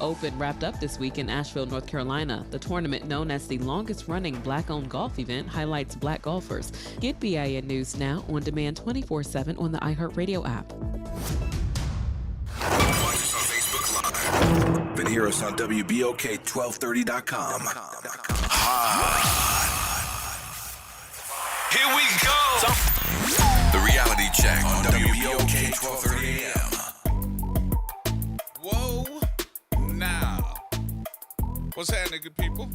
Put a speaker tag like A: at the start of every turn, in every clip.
A: Open wrapped up this week in Asheville, North Carolina. The tournament, known as the longest-running Black-owned golf event, highlights Black golfers. Get BIN News now on demand 24/7 on the iHeartRadio app.
B: Watch us on Facebook Live. And hear us on WBOK1230.com. Here we go. The reality check on WBOK 1230 AM.
C: Whoa, now. What's happening, good people?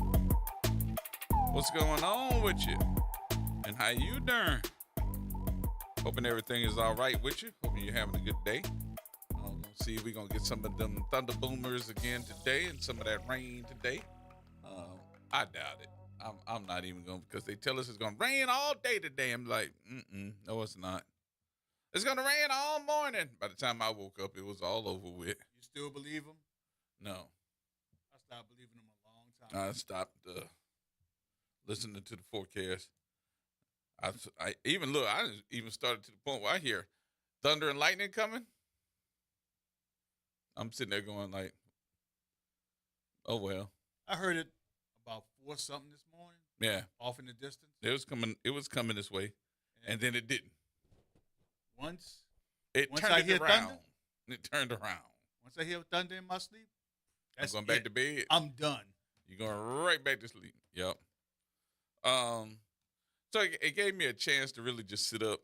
C: What's going on with you? And how you doing? Hoping everything is all right with you. Hoping you're having a good day. Let's see if we're going to get some of them thunder boomers again today and some of that rain today. I doubt it. I'm not even going to, because they tell us it's going to rain all day today. I'm like, no, it's not. It's going to rain all morning. By the time I woke up, it was all over with.
D: You still believe them?
C: No.
D: I stopped believing them a long time.
C: I stopped listening to the forecast. I even started to the point where I hear thunder and lightning coming. I'm sitting there going like, oh, well.
D: I heard it about 4-something this morning.
C: Yeah.
D: Off in the distance.
C: It was coming this way, and then it didn't.
D: Once
C: turned
D: I hear
C: around.
D: thunder?
C: It turned around.
D: Once I hear thunder in my sleep,
C: I'm going back to bed.
D: I'm done.
C: You're going right back to sleep. Yep. So it gave me a chance to really just sit up,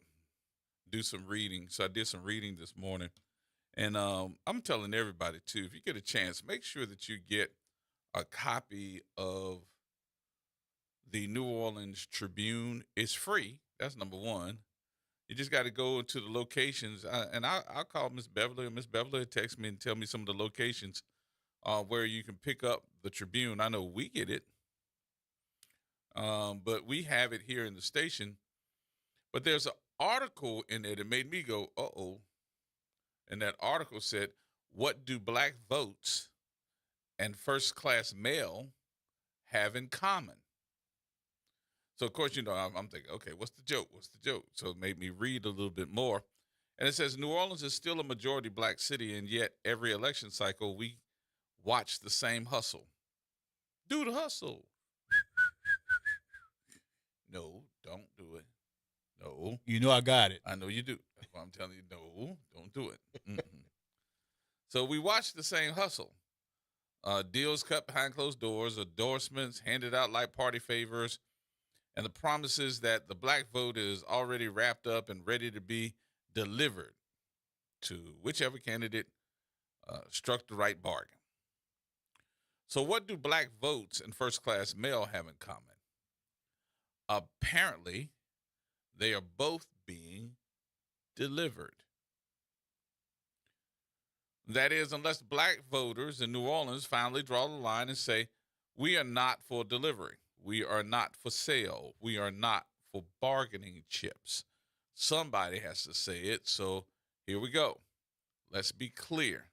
C: do some reading. So I did some reading this morning. And I'm telling everybody, too, if you get a chance, make sure that you get a copy of the New Orleans Tribune. It's free. That's number one. You just got to go to the locations. I'll call Miss Beverly, and Miss Beverly will text me and tell me some of the locations where you can pick up the Tribune. I know we get it, but we have it here in the station. But there's an article in there that made me go, uh-oh. And that article said, what do black votes and first-class mail have in common? So, of course, I'm thinking, okay, what's the joke? What's the joke? So it made me read a little bit more. And it says, New Orleans is still a majority black city, and yet every election cycle we watch the same hustle. Do the hustle. No, don't do it. No.
D: You know I got it.
C: I know you do. That's why I'm telling you, no, don't do it. So we watch the same hustle. Deals cut behind closed doors, endorsements handed out like party favors, and the promises that the black vote is already wrapped up and ready to be delivered to whichever candidate struck the right bargain. So what do black votes and first-class mail have in common? Apparently, they are both being delivered. That is, unless black voters in New Orleans finally draw the line and say, we are not for delivery. We are not for sale. We are not for bargaining chips. Somebody has to say it, so here we go. Let's be clear.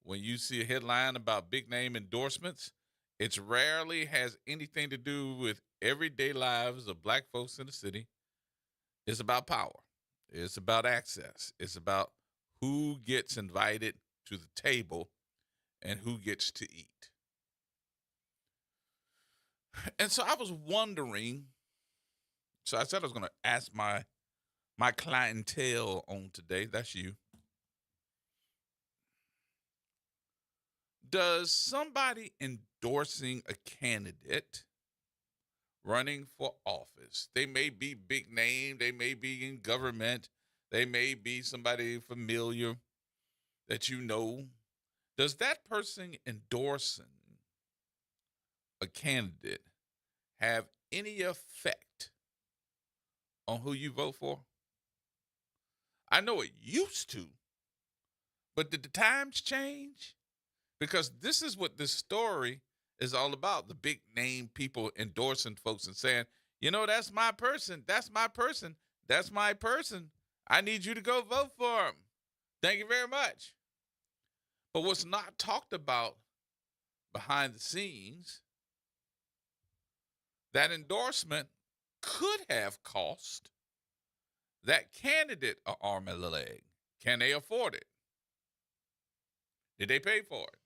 C: When you see a headline about big-name endorsements, it rarely has anything to do with everyday lives of black folks in the city. It's about power. It's about access. It's about who gets invited to the table and who gets to eat. And so I was wondering, so I said I was going to ask my clientele on today, that's you. Does somebody endorsing a candidate running for office, they may be big name, they may be in government, they may be somebody familiar that you know, does that person endorsing a candidate have any effect on who you vote for? I know it used to, but did the times change? Because this is what this story is all about. The big name people endorsing folks and saying, you know, that's my person. That's my person. That's my person. I need you to go vote for him. Thank you very much. But what's not talked about behind the scenes, that endorsement could have cost that candidate an arm and a leg. Can they afford it? Did they pay for it?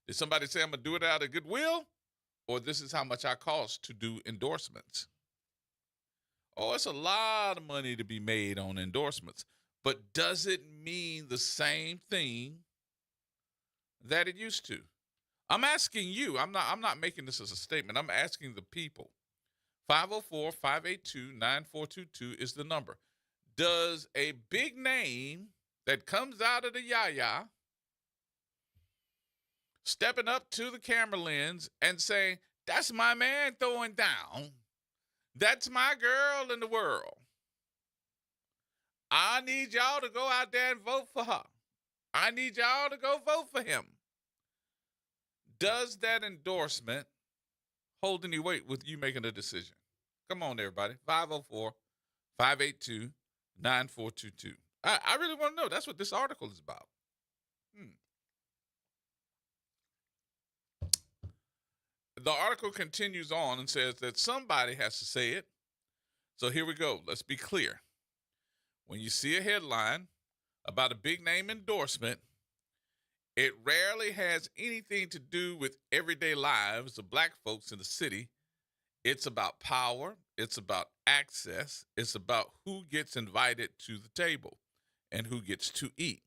C: Did somebody say I'm going to do it out of goodwill? Or this is how much I cost to do endorsements? Oh, it's a lot of money to be made on endorsements. But does it mean the same thing that it used to? I'm asking you. I'm not making this as a statement. I'm asking the people. 504-582-9422 is the number. Does a big name that comes out of the yaya stepping up to the camera lens and saying, that's my man throwing down. That's my girl in the world. I need y'all to go out there and vote for her. I need y'all to go vote for him. Does that endorsement hold any weight with you making a decision? Come on, everybody. 504-582-9422. I really want to know. That's what this article is about. The article continues on and says that somebody has to say it. So here we go. Let's be clear. When you see a headline about a big name endorsement, it rarely has anything to do with everyday lives of black folks in the city. It's about power. It's about access. It's about who gets invited to the table and who gets to eat.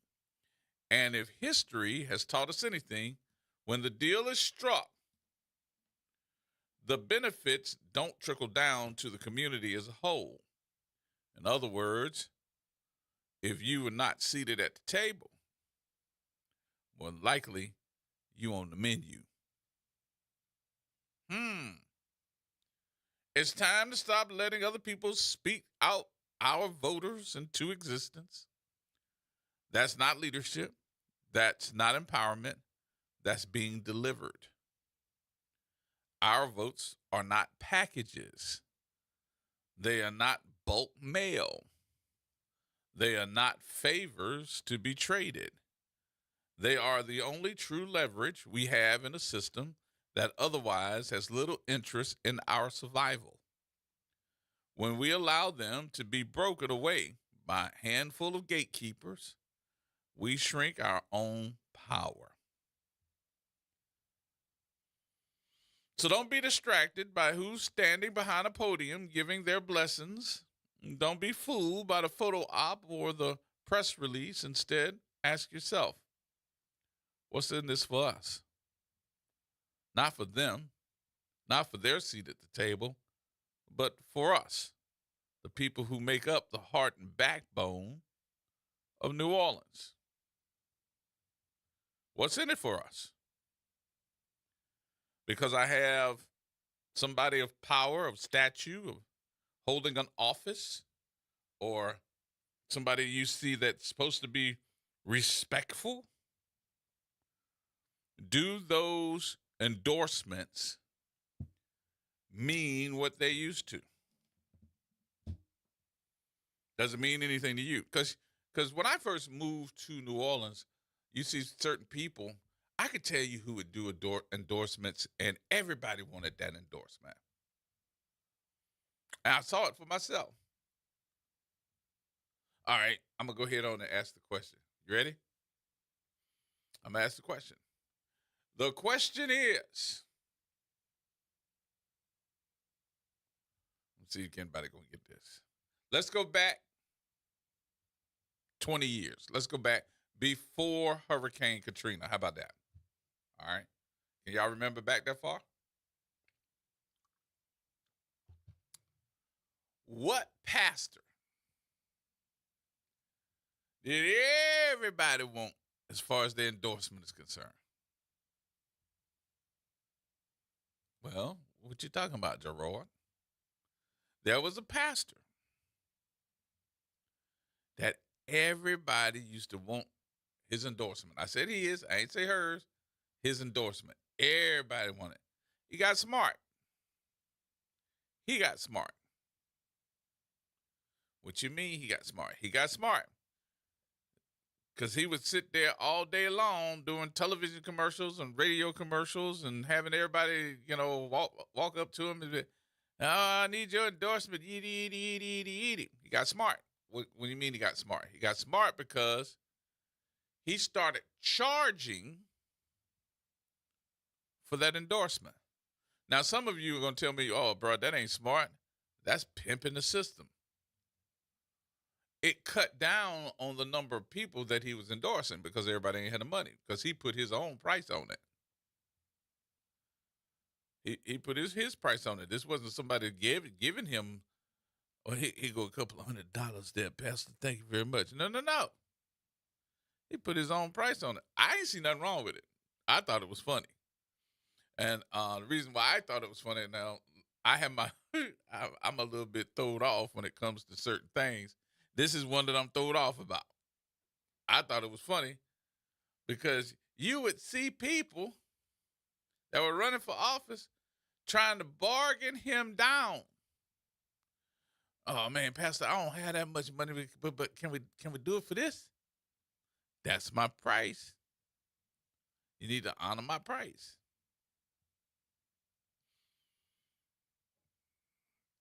C: And if history has taught us anything, when the deal is struck, the benefits don't trickle down to the community as a whole. In other words, if you were not seated at the table, more than likely you on the menu. It's time to stop letting other people speak out our voters into existence. That's not leadership. That's not empowerment. That's being delivered. Our votes are not packages. They are not bulk mail. They are not favors to be traded. They are the only true leverage we have in a system that otherwise has little interest in our survival. When we allow them to be brokered away by a handful of gatekeepers, we shrink our own power. So don't be distracted by who's standing behind a podium giving their blessings. Don't be fooled by the photo op or the press release. Instead, ask yourself, what's in this for us? Not for them, not for their seat at the table, but for us, the people who make up the heart and backbone of New Orleans. What's in it for us? Because I have somebody of power, of stature, of holding an office, or somebody you see that's supposed to be respectful? Do those endorsements mean what they used to? Does it mean anything to you? Because when I first moved to New Orleans, you see certain people, I could tell you who would do endorsements, and everybody wanted that endorsement. And I saw it for myself. All right, I'm going to go ahead on and ask the question. You ready? I'm going to ask the question. The question is, let's see if anybody going to get this. Let's go back 20 years. Let's go back before Hurricane Katrina. How about that? All right. Can y'all remember back that far? What pastor did everybody want as far as the endorsement is concerned? Well, what you talking about, Gerod? There was a pastor that everybody used to want his endorsement. I said his, I ain't say hers, his endorsement. Everybody wanted it. He got smart. He got smart. What you mean he got smart? He got smart because he would sit there all day long doing television commercials and radio commercials and having everybody, walk up to him and be, oh, I need your endorsement. He got smart. What do you mean he got smart? He got smart because he started charging for that endorsement. Now, some of you are going to tell me, oh, bro, that ain't smart. That's pimping the system. It cut down on the number of people that he was endorsing because everybody ain't had the money because he put his own price on it. He put his price on it. This wasn't somebody giving him, oh, he go a couple of $100 there, Pastor. Thank you very much. No. He put his own price on it. I ain't see nothing wrong with it. I thought it was funny. And the reason why I thought it was funny, now, I have I'm a little bit throwed off when it comes to certain things. This is one that I'm throwed off about. I thought it was funny because you would see people that were running for office trying to bargain him down. Oh man, Pastor, I don't have that much money, but can we do it for this? That's my price. You need to honor my price.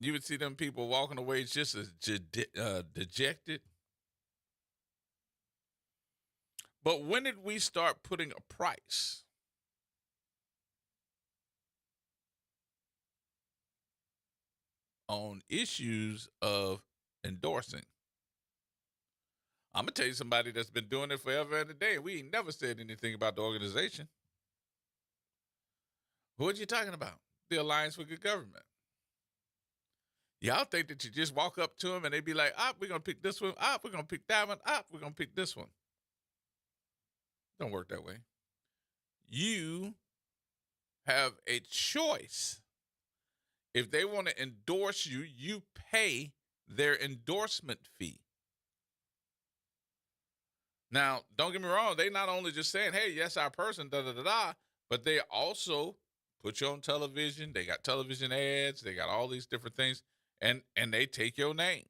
C: You would see them people walking away just as dejected. But when did we start putting a price on issues of endorsing? I'm going to tell you somebody that's been doing it forever and a day. We ain't never said anything about the organization. What you talking about? The Alliance for Good Government. Y'all think that you just walk up to them and they be like, we're going to pick this one. We're going to pick that one. We're going to pick this one. Don't work that way. You have a choice. If they want to endorse you, you pay their endorsement fee. Now, don't get me wrong. They not only just saying, hey, yes, our person, but they also put you on television. They got television ads. They got all these different things, and they take your name.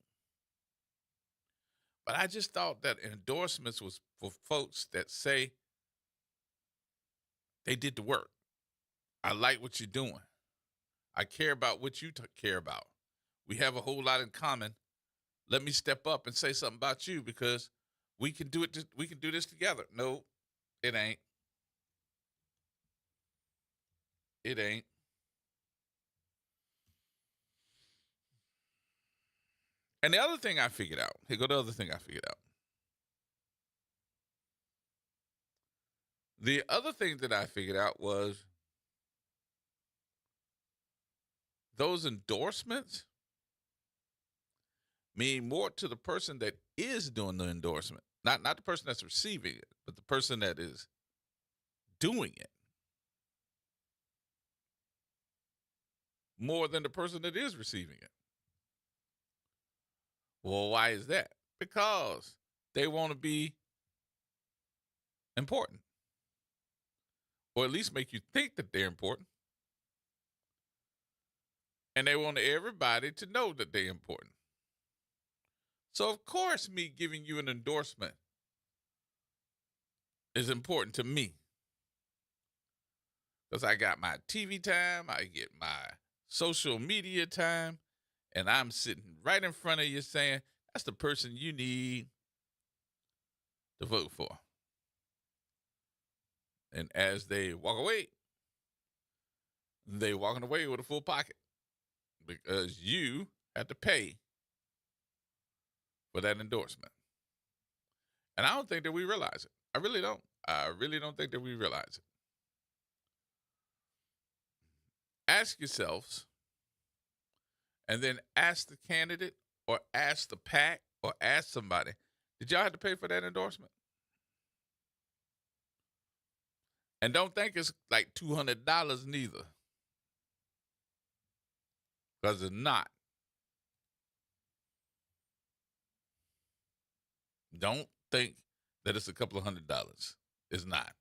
C: But I just thought that endorsements was for folks that say they did the work. I like what you're doing. I care about what you care about. We have a whole lot in common. Let me step up and say something about you because we can do it. We can do this together. No, it ain't. It ain't. And the other thing I figured out. Here go the other thing I figured out. The other thing that I figured out was those endorsements mean more to the person that is doing the endorsement. Not the person that's receiving it, but the person that is doing it. More than the person that is receiving it. Well, why is that? Because they want to be important. Or at least make you think that they're important. And they want everybody to know that they're important. So, of course, me giving you an endorsement is important to me. Because I got my TV time, I get my social media time, and I'm sitting right in front of you saying, that's the person you need to vote for. And as they walk away, they're walking away with a full pocket because you had to pay for that endorsement. And I don't think that we realize it. I really don't. I really don't think that we realize it. Ask yourselves, and then ask the candidate or ask the PAC or ask somebody, did y'all have to pay for that endorsement? And don't think it's like $200 neither. Because it's not. Don't think that it's a couple of $100. It's not.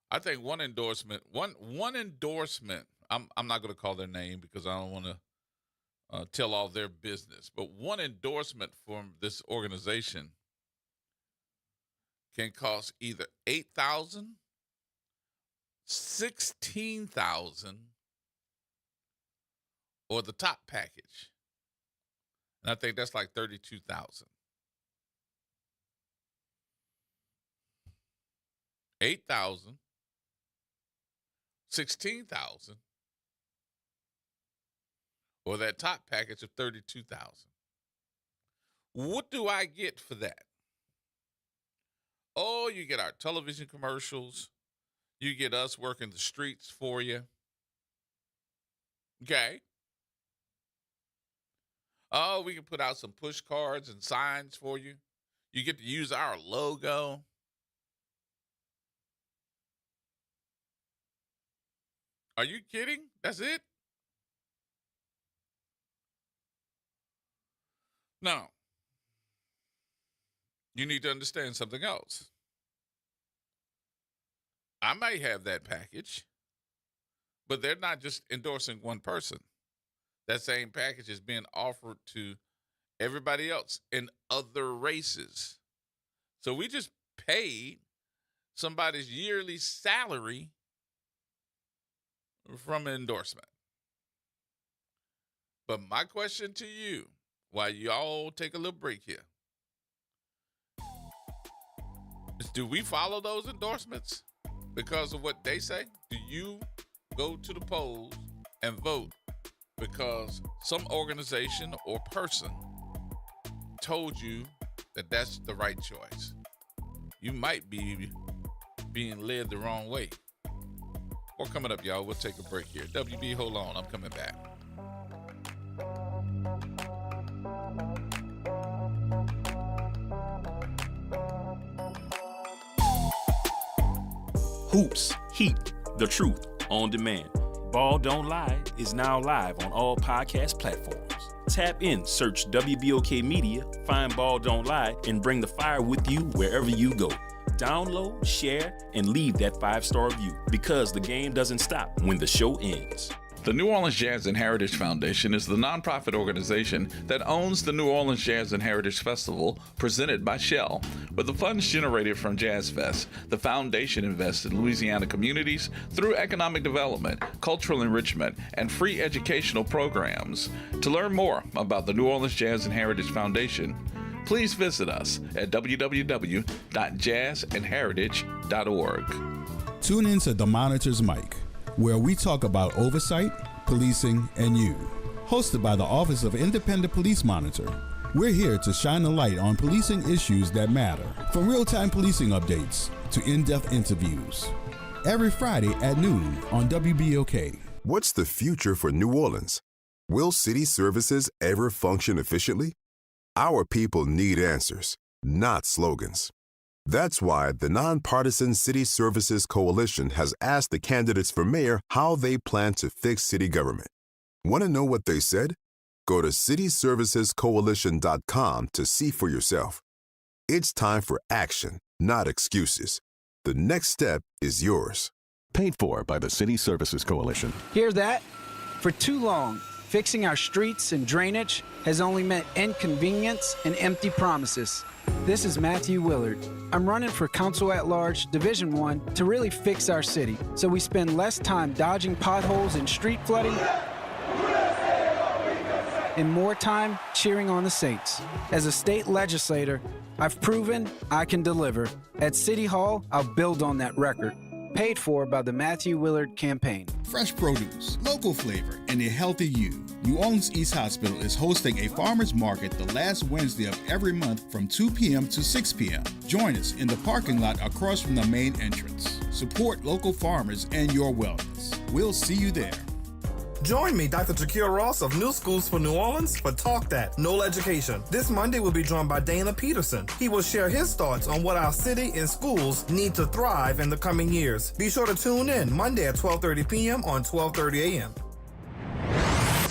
C: I think one endorsement, I'm not going to call their name because I don't want to tell all their business, but one endorsement from this organization can cost either $8,000, $16,000, or the top package. And I think that's like $32,000. 8,000, $16,000 or that top package of $32,000. What do I get for that? Oh, you get our television commercials. You get us working the streets for you. Okay. Oh, we can put out some push cards and signs for you. You get to use our logo. Are you kidding? That's it? No. You need to understand something else. I might have that package, but they're not just endorsing one person. That same package is being offered to everybody else in other races. So we just paid somebody's yearly salary from an endorsement. But my question to you, while y'all take a little break here, is do we follow those endorsements because of what they say? Do you go to the polls and vote because some organization or person told you that that's the right choice? You might be being led the wrong way. More coming up, y'all. We'll take a break here. WB, hold on. I'm coming back.
E: Hoops, Heat, The Truth, on demand. Ball Don't Lie is now live on all podcast platforms. Tap in, search WBOK Media, find Ball Don't Lie, and bring the fire with you wherever you go. Download, share, and leave that 5-star review, because the game doesn't stop when the show ends.
C: The New Orleans Jazz and Heritage Foundation is the nonprofit organization that owns the New Orleans Jazz and Heritage Festival, presented by Shell. With the funds generated from Jazz Fest, the foundation invests in Louisiana communities through economic development, cultural enrichment, and free educational programs. To learn more about the New Orleans Jazz and Heritage Foundation, please visit us at www.jazzandheritage.org.
F: Tune in to The Monitor's Mic, where we talk about oversight, policing, and you. Hosted by the Office of Independent Police Monitor, we're here to shine a light on policing issues that matter, from real-time policing updates to in-depth interviews. Every Friday at noon on WBOK.
G: What's the future for New Orleans? Will city services ever function efficiently? Our people need answers, not slogans. That's why the Nonpartisan City Services Coalition has asked the candidates for mayor how they plan to fix city government. Want to know what they said? Go to cityservicescoalition.com to see for yourself. It's time for action, not excuses. The next step is yours.
H: Paid for by the City Services Coalition.
I: Hear that? For too long, fixing our streets and drainage has only meant inconvenience and empty promises. This is Matthew Willard. I'm running for Council at Large, Division 1, to really fix our city, so we spend less time dodging potholes and street flooding and more time cheering on the Saints. As a state legislator, I've proven I can deliver. At City Hall, I'll build on that record. Paid for by the Matthew Willard campaign.
F: Fresh produce, local flavor, and a healthy you. New Orleans East Hospital is hosting a farmers market the last Wednesday of every month from 2 p.m. to 6 p.m. Join us in the parking lot across from the main entrance. Support local farmers and your wellness. We'll see you there.
J: Join me, Dr. Jakir Ross of New Schools for New Orleans, for Talk That, Knoll Education. This Monday we'll be joined by Dana Peterson. He will share his thoughts on what our city and schools need to thrive in the coming years. Be sure to tune in Monday at 12:30 p.m. on 12:30 a.m.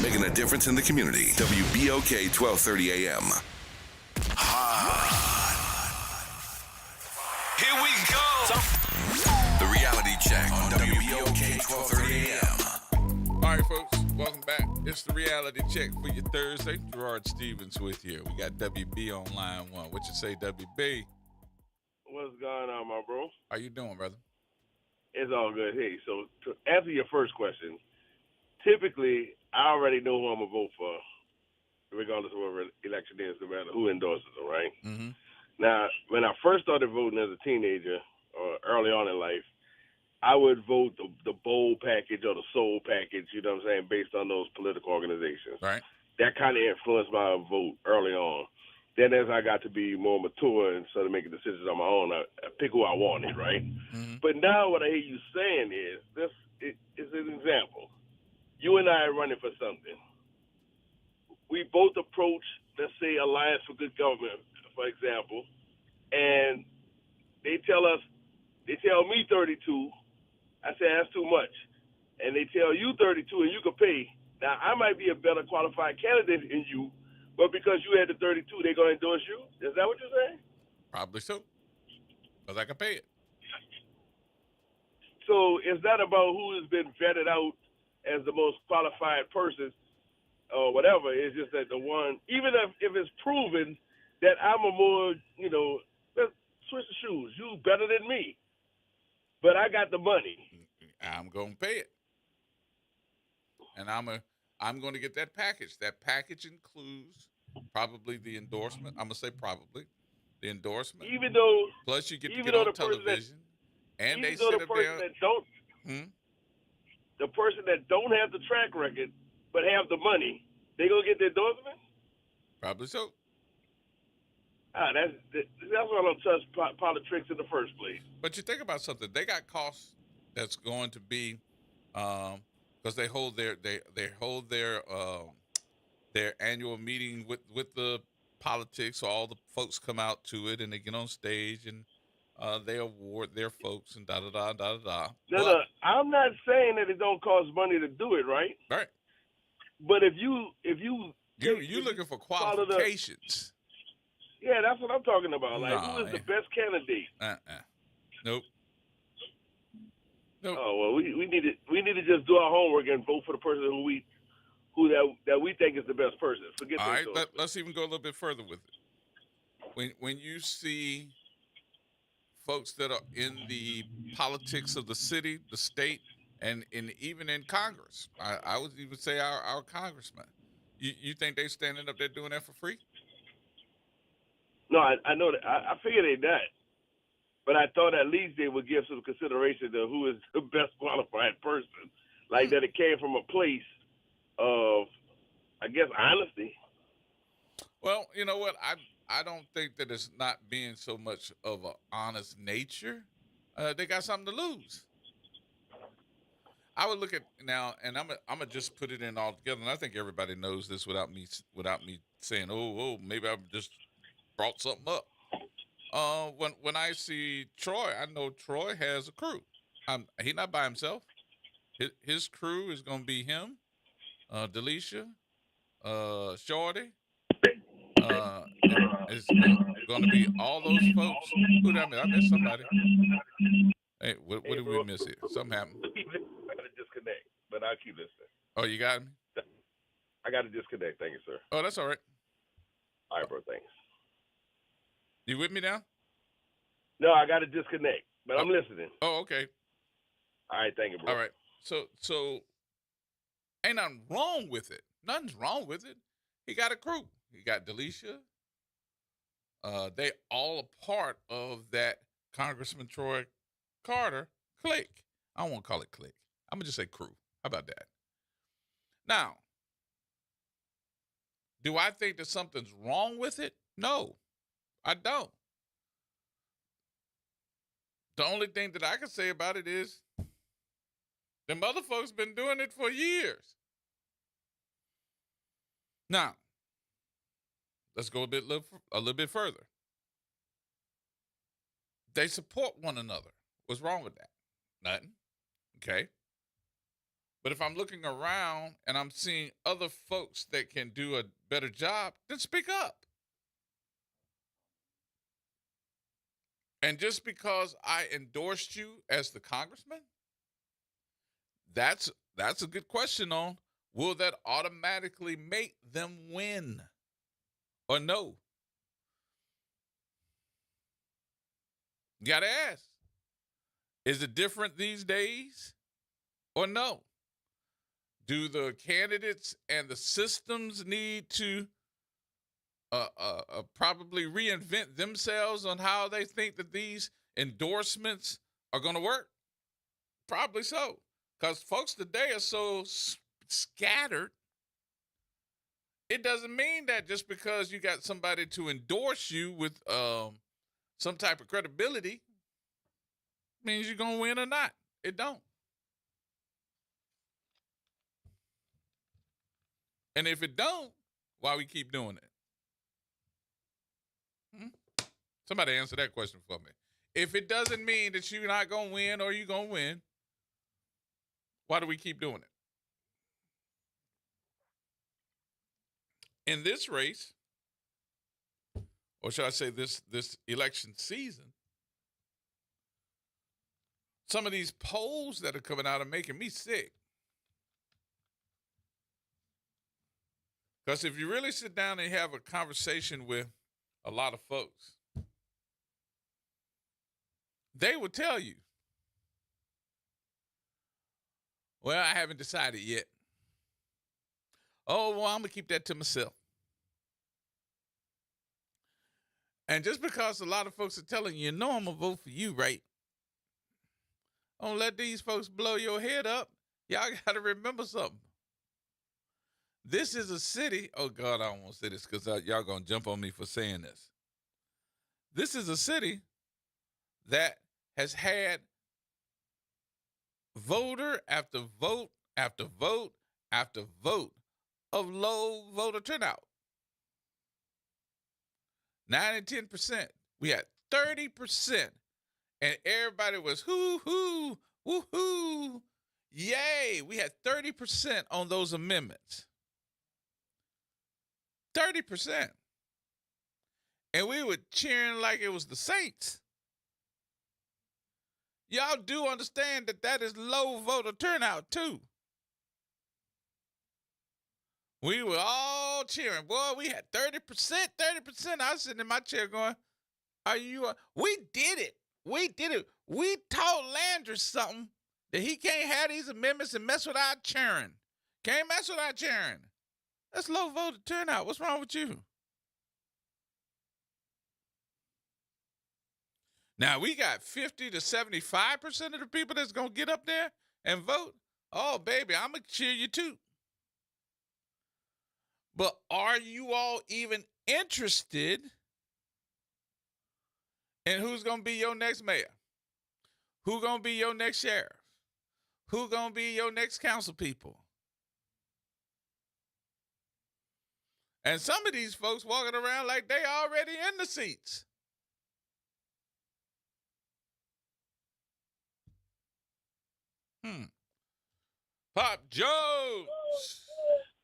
B: Making a difference in the community. WBOK 1230 AM. Here we go. The reality check on WBOK 1230 AM.
C: All right, folks, welcome back. It's the reality check for your Thursday. Gerard Stevens with you. We got WB on line one. What you say, WB?
K: What's going on, my bro?
C: How you doing, brother?
K: It's all good. Hey, so to answer your first question, typically I already know who I'm going to vote for, regardless of whatever election is, no matter who endorses them, right?
C: Mm-hmm.
K: Now, when I first started voting as a teenager or early on in life, I would vote the bold package or the soul package, you know what I'm saying, based on those political organizations.
C: Right.
K: That kind of influenced my vote early on. Then as I got to be more mature and started making decisions on my own, I pick who I wanted, right?
C: Mm-hmm.
K: But now what I hear you saying is, this is an example. You and I are running for something. We both approach, let's say, Alliance for Good Government, for example, and they tell me 32. I say that's too much. And they tell you 32 and you can pay. Now, I might be a better qualified candidate than you, but because you had the 32, they're going to endorse you? Is that what you're saying?
C: Probably so. Because I can pay it.
K: So it's not about who has been vetted out as the most qualified person or whatever. It's just that the one, even if it's proven that I'm a more, let's switch the shoes. You better than me. But I got the money.
C: I'm going to pay it. And I'm going to get that package. That package includes probably the endorsement. I'm going to say probably the endorsement.
K: Even though,
C: plus you get to get on television. And they sit up there.
K: The person that don't have the track record but have the money, they gonna get the endorsement?
C: Probably so.
K: That's why I don't trust politics in the first place.
C: But you think about something. They got costs that's going to be because they hold their annual meeting with the politics. So all the folks come out to it and they get on stage and they award their folks and da da da da da.
K: No, I'm not saying that it don't cost money to do it, right?
C: Right.
K: But if you
C: looking for qualifications.
K: Yeah, that's what I'm talking about. Like, who is the best candidate?
C: Nope.
K: Oh well, we need to just do our homework and vote for the person who we think is the best person. Forget.
C: All right, let's even go a little bit further with it. When you see folks that are in the politics of the city, the state, and even in Congress, I would even say our congressmen. You think they standing up there doing that for free?
K: No, I know that. I figure they not. But I thought at least they would give some consideration to who is the best qualified person. Like that it came from a place of, I guess, honesty.
C: Well, you know what? I don't think that it's not being so much of an honest nature. They got something to lose. I would look at now, and I'm gonna just put it in all together. And I think everybody knows this without me saying, oh, maybe I just brought something up. When I see Troy, I know Troy has a crew. He's not by himself. His crew is gonna be him, Delisha, Shorty. It's going to be all those folks. Who did I miss? I missed somebody. Hey, what did we miss here? Something happened.
K: I got to disconnect, but I'll keep listening.
C: Oh, you got me?
K: I got to disconnect. Thank you, sir.
C: Oh, that's all right.
K: All right, bro. Thanks.
C: You with me now?
K: No, I got to disconnect, but I'm listening.
C: Oh, okay.
K: All right, thank you, bro.
C: All right. So ain't nothing wrong with it. Nothing's wrong with it. He got a crew. He got Delisha. They all a part of that Congressman Troy Carter clique. I don't want to call it clique. I'm going to just say crew. How about that? Now, do I think that something's wrong with it? No, I don't. The only thing that I can say about it is them other folks been doing it for years. Now, let's go a little bit further. They support one another. What's wrong with that? Nothing. Okay. But if I'm looking around and I'm seeing other folks that can do a better job, then speak up. And just because I endorsed you as the congressman, that's a good question on, will that automatically make them win or no? You got to ask, is it different these days or no? Do the candidates and the systems need to probably reinvent themselves on how they think that these endorsements are going to work? Probably so. Because folks today are so scattered. It doesn't mean that just because you got somebody to endorse you with some type of credibility means you're going to win or not. It don't. And if it don't, why we keep doing it? Somebody answer that question for me. If it doesn't mean that you're not going to win or you're going to win, why do we keep doing it? In this race, or should I say this election season, some of these polls that are coming out are making me sick. Because if you really sit down and have a conversation with a lot of folks, they will tell you, well, I haven't decided yet. Oh, well, I'm going to keep that to myself. And just because a lot of folks are telling you, no, I'm going to vote for you, right? Don't let these folks blow your head up. Y'all got to remember something. This is a city. Oh, God, I don't want to say this because y'all going to jump on me for saying this. This is a city that has had voter after vote after vote after vote of low voter turnout. 9 and 10%. We had 30%. And everybody was hoo-hoo, woo-hoo, yay. We had 30% on those amendments. 30%. And we were cheering like it was the Saints. Y'all do understand that that is low voter turnout, too. We were all cheering. Boy, we had 30%, 30%. I was sitting in my chair going, are you? We did it. We did it. We taught Landry something that he can't have these amendments and mess with our cheering. Can't mess with our cheering. That's low voter turnout. What's wrong with you? Now, we got 50 to 75% of the people that's going to get up there and vote. Oh, baby, I'm going to cheer you too. But are you all even interested in who's going to be your next mayor? Who's going to be your next sheriff? Who's going to be your next council people? And some of these folks walking around like they already in the seats. Pop Jones.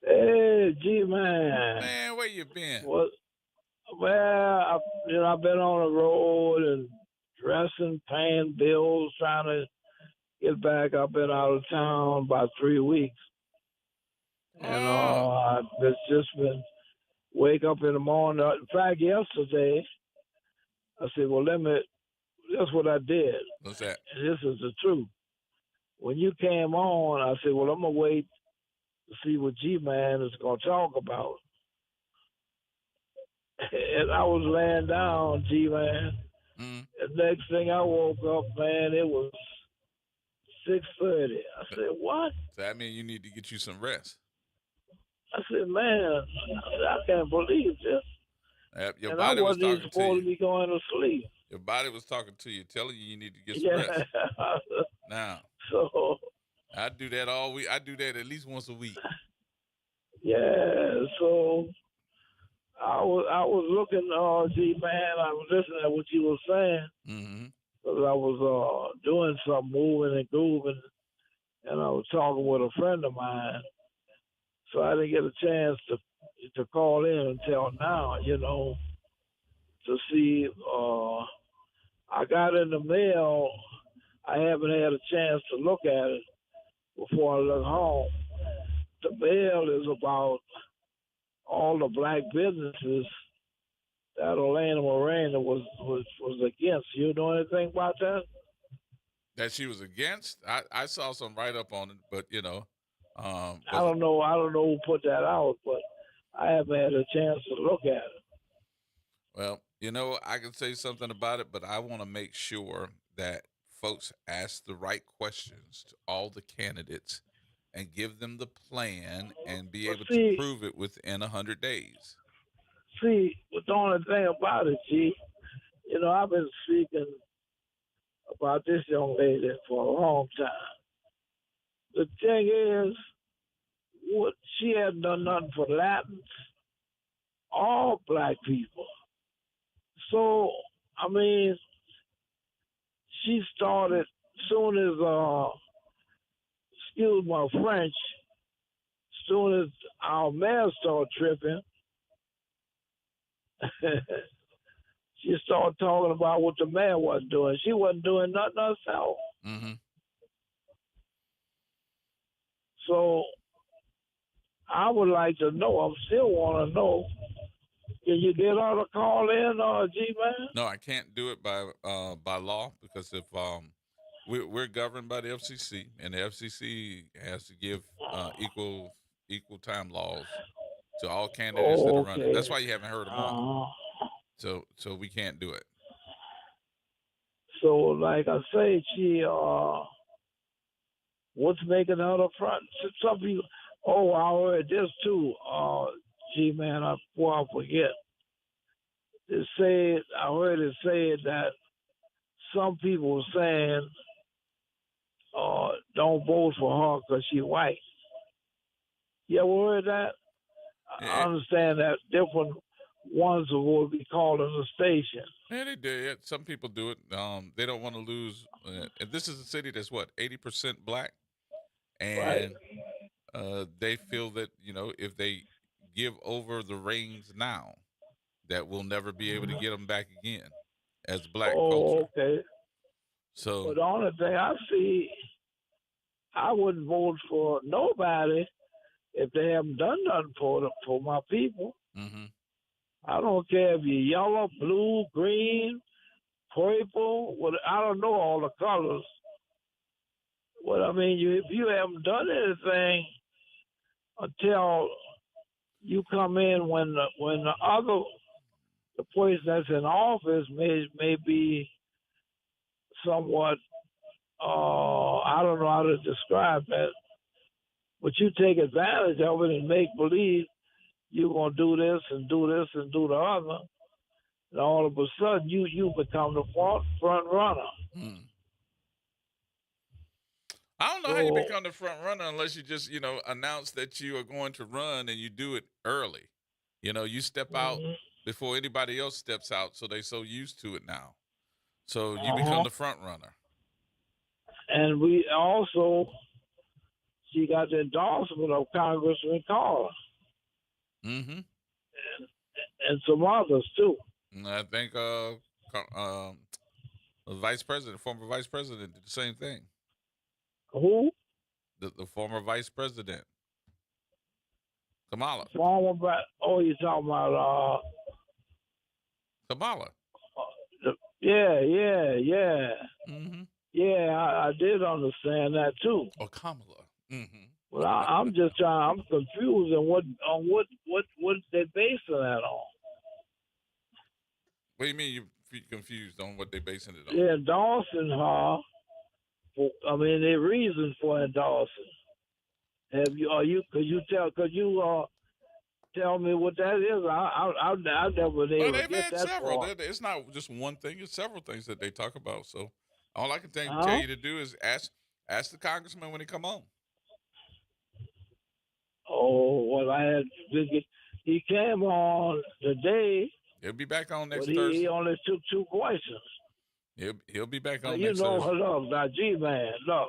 L: Hey, G-Man.
C: Man, where you been?
L: Well, I've been on the road and dressing, paying bills, trying to get back. I've been out of town about 3 weeks. And I've just been wake up in the morning. In fact, yesterday, I said, well, that's what I did.
C: What's that?
L: And this is the truth. When you came on, I said, well, I'm going to wait to see what G-Man is going to talk about. And I was laying down, G-Man. The next thing I woke up, man, it was 6:30. I said, what?
C: So that means you need to get you some rest.
L: I said, man, I can't believe this.
C: Your
L: and
C: body
L: I
C: was
L: wasn't even
C: talking to
L: supposed
C: you.
L: to be going to sleep.
C: Your body was talking to you, telling you need to get some rest. Now,
L: so
C: I do that all week. I do that at least once a week.
L: Yeah, so I was looking, G-Man, I was listening to what you were saying, because I was doing some moving and grooving, and I was talking with a friend of mine, so I didn't get a chance to call in until now, to see. I got in the mail. I haven't had a chance to look at it before I look home. The mail is about all the black businesses that Elena Moreno was against. You know anything about that?
C: That she was against? I saw some write up on it, but
L: I don't know who put that out, but I haven't had a chance to look at it.
C: Well, I can say something about it, but I want to make sure that folks ask the right questions to all the candidates and give them the plan and be able to prove it within 100 days.
L: See, the only thing about it, G, I've been speaking about this young lady for a long time. The thing is, she hadn't done nothing for Latins, all black people. So, I mean, she started soon as, excuse my French, soon as our mayor started tripping, she started talking about what the mayor was doing. She wasn't doing nothing herself.
C: Mm-hmm.
L: So I would like to know. I still want to know. Can you get her to call in, G-Man?
C: No, I can't do it by law because if we're governed by the FCC, and the FCC has to give equal time laws to all candidates that are running. That's why you haven't heard them on. So we can't do it.
L: So, like I say, she what's making her the front? Some people. Oh, I heard this too. G-Man, before I forget. I heard it said that some people were saying, don't vote for her because she's white. You ever heard that?
C: Yeah.
L: I understand that different ones will be called in the station.
C: Yeah, they do. Some people do it. They don't want to lose. This is a city that's 80% black, and they feel that if they give over the reins now, that we'll never be able to get them back again as black culture.
L: Okay.
C: So,
L: but the only thing I see, I wouldn't vote for nobody if they haven't done nothing for my people.
C: Mm-hmm.
L: I don't care if you're yellow, blue, green, purple. I don't know all the colors. But I mean, if you haven't done anything until you come in when the person that's in office may be somewhat, I don't know how to describe that, but you take advantage of it and make believe you're going to do this and do this and do the other, and all of a sudden you become the front runner.
C: I don't know how you become the front runner unless you just, announce that you are going to run and you do it early. You step out before anybody else steps out, so they're so used to it now. So you become the front runner.
L: And she got the endorsement of Congressman Carter.
C: Mm-hmm.
L: And some others too.
C: And I think the former vice president did the same thing.
L: Who?
C: The former vice president, Kamala.
L: You're talking about
C: Kamala.
L: Yeah.
C: Mm-hmm.
L: Yeah, I did understand that too.
C: Or Kamala. Mm-hmm.
L: Well, I'm just I'm confused on what they're basing that on.
C: What do you mean you're confused on what they're basing it on?
L: They're endorsing her. Their reason for endorsing. Could you tell me what that is? I've never been able to get that
C: several.
L: far.
C: It's not just one thing. It's several things that they talk about. So all I can tell you to do is ask the congressman when he come on.
L: Oh, well, he came on today.
C: He'll be back on next
L: Thursday. He only took 2 questions.
C: He'll be back on
L: next
C: Thursday.
L: Look, now, G-Man, look.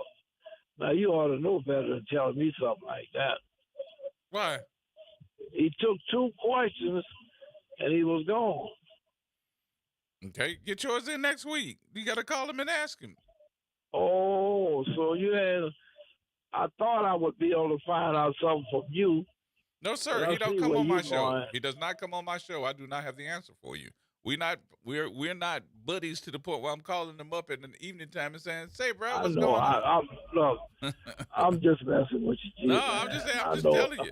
L: Now, you ought to know better than telling me something like that.
C: Why?
L: He took 2 questions, and he was gone.
C: Okay, get yours in next week. You got to call him and ask him.
L: Oh, so I thought I would be able to find out something from you.
C: No, sir. He don't come on my show. He does not come on my show. I do not have the answer for you. We're not buddies to the point where I'm calling them up in the evening time and saying, "Say, bro, what's going on?"
L: Look, I'm just messing with you.
C: No, I'm just telling you.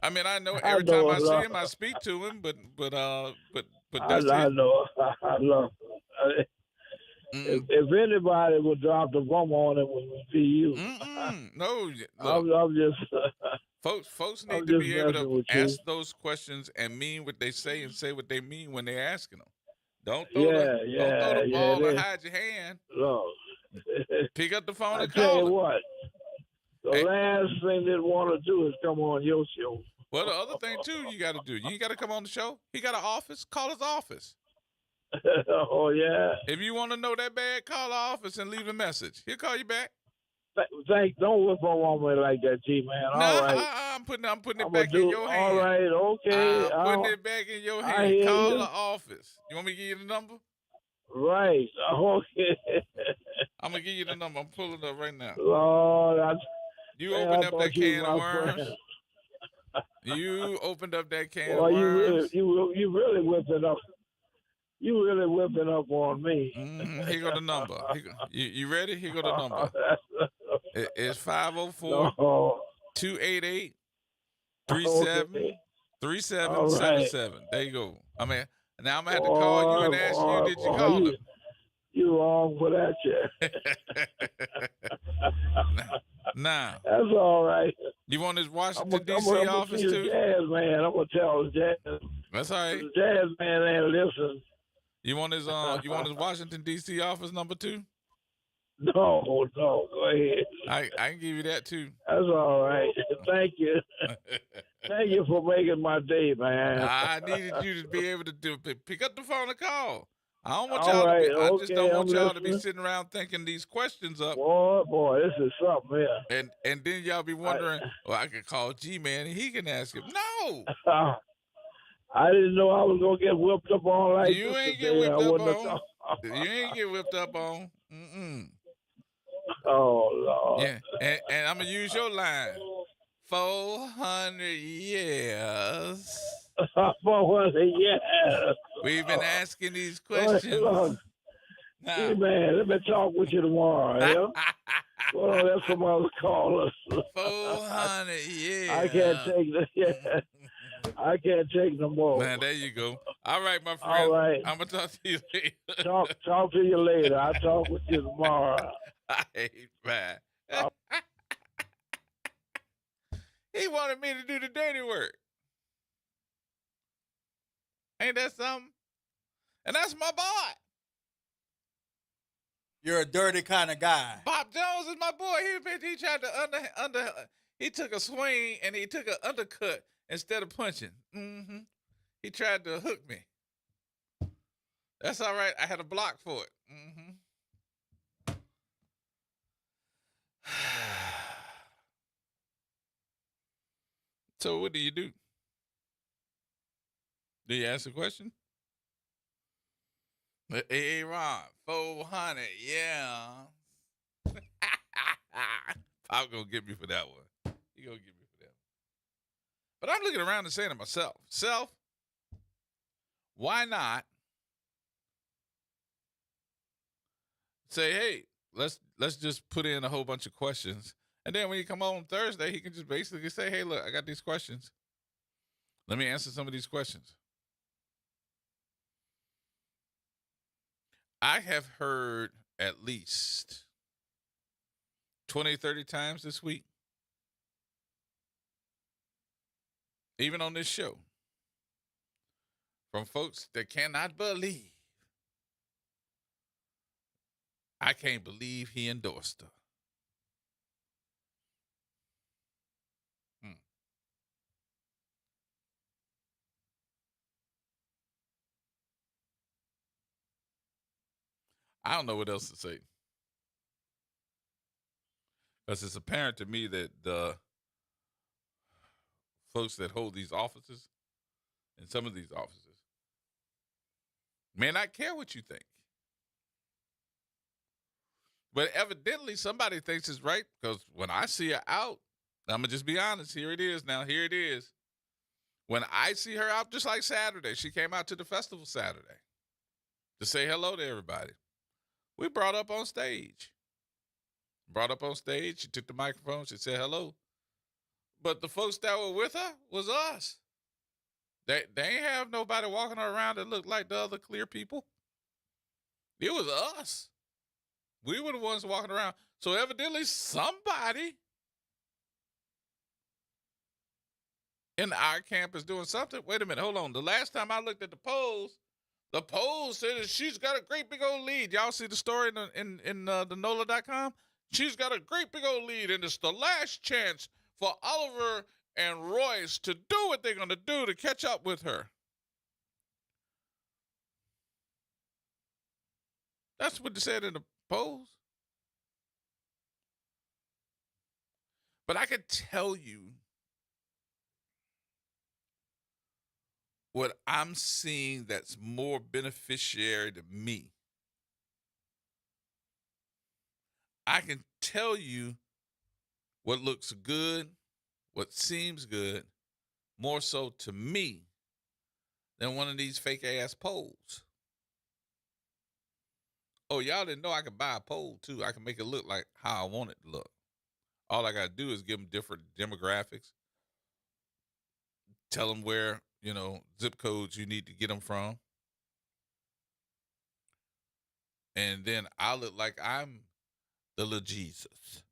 C: I mean, I know every time I see him, I speak to him, but that's it.
L: I know. If anybody would drop the bomb on it, it would be you.
C: No, look,
L: I'm just.
C: folks
L: I'm
C: need to
L: just
C: be able
L: messing
C: to
L: with you.
C: ask those questions and mean what they say and say what they mean when they're asking them. Don't throw
L: Yeah,
C: the ball and
L: it is.
C: hide your hand.
L: No.
C: Pick up the phone
L: I
C: and
L: tell
C: call
L: you
C: them.
L: what, the last thing they want to do is come on your show.
C: Well, the other thing too, you got to do. You ain't got to come on the show. He got an office. Call his office.
L: Oh yeah.
C: If you want to know that bad, call the office and leave a message. He'll call you back.
L: Don't whip on me like that, G-man.
C: No,
L: All right.
C: I'm putting it back in your hand.
L: All right, okay.
C: I'm putting it back in your
L: I
C: hand.
L: hear
C: Call
L: you.
C: the office. You want me to give you the number?
L: Right. Okay.
C: I'm gonna give you the number. I'm pulling it up right now.
L: Lord,
C: you opened up that can of worms. You opened up that can of worms.
L: You really whipping up. You really whipping up on me.
C: Here go the number. You ready? Here go the number. It's 504-288-3777. There you go. I mean, now I'm gonna have to call you and ask you, did you call him?
L: You wrong for that, yeah.
C: Nah.
L: That's all right.
C: You want his Washington, D.C.
L: I'm
C: office
L: too?
C: too?
L: Jazz man. I'm going to tell the jazz.
C: That's all right.
L: The jazz man ain't listen.
C: You want his Washington, D.C. office number too?
L: No, go ahead.
C: I can give you that too.
L: That's all right. Thank you. Thank you for making my day, man.
C: I needed you to be able to pick up the phone and call. I don't want
L: All right,
C: I just don't want y'all to be
L: listening.
C: sitting around thinking these questions up.
L: Boy, this is something here.
C: And then y'all be wondering, I could call G-Man and he can ask him. No.
L: I didn't know I was going to get whipped up on like
C: you
L: this
C: ain't
L: today.
C: get whipped
L: I
C: up
L: wouldn't have
C: on. You ain't get whipped up on.
L: Oh, Lord.
C: Yeah, and I'm going to use your line. 400 years.
L: 400 years.
C: We've been asking these questions.
L: Look, hey, man, let me talk with you tomorrow. Yeah? Well, that's some other callers.
C: 400 years.
L: I can't take I can't take no more.
C: Man, there you go. All right, my friend.
L: All right.
C: I'm going to talk to you later.
L: Talk to you later. I'll talk with you tomorrow.
C: All right, man. He wanted me to do the dirty work. Ain't that something? And that's my boy.
D: You're a dirty kind of guy.
C: Bob Jones is my boy. He tried to he took a swing and he took an undercut instead of punching. He tried to hook me. That's all right. I had a block for it. So what do you do? Do you ask a question? Hey, Ron, 400, yeah. Pop gonna get me for that one. He gonna get me for that one. But I'm looking around and saying to myself, why not say, hey, let's just put in a whole bunch of questions. And then when you come on Thursday, he can just basically say, hey, look, I got these questions. Let me answer some of these questions. I have heard at least 20, 30 times this week, even on this show, from folks that cannot believe. I can't believe he endorsed her. I don't know what else to say. Because it's apparent to me that the folks that hold these offices, and some of these offices, may not care what you think. But evidently somebody thinks it's right, because when I see her out, I'm going to just be honest, here it is now, here it is. When I see her out, just like Saturday, she came out to the festival Saturday to say hello to everybody. We brought up on stage. She took the microphone, she said hello. But the folks that were with her was us. They ain't have nobody walking around that looked like the other clear people. It was us. We were the ones walking around. So evidently somebody in our camp is doing something. Wait a minute. Hold on. The last time I looked at the polls said that she's got a great big old lead. Y'all see the story in the NOLA.com? She's got a great big old lead, and it's the last chance for Oliver and Royce to do what they're going to do to catch up with her. That's what they said in the polls. But I can tell you what I'm seeing that's more beneficiary to me. I can tell you what looks good, what seems good, more so to me than one of these fake ass polls. Oh, y'all didn't know I could buy a poll too. I can make it look like how I want it to look. All I got to do is give them different demographics, tell them where, zip codes you need to get them from. And then I look like I'm the little Jesus.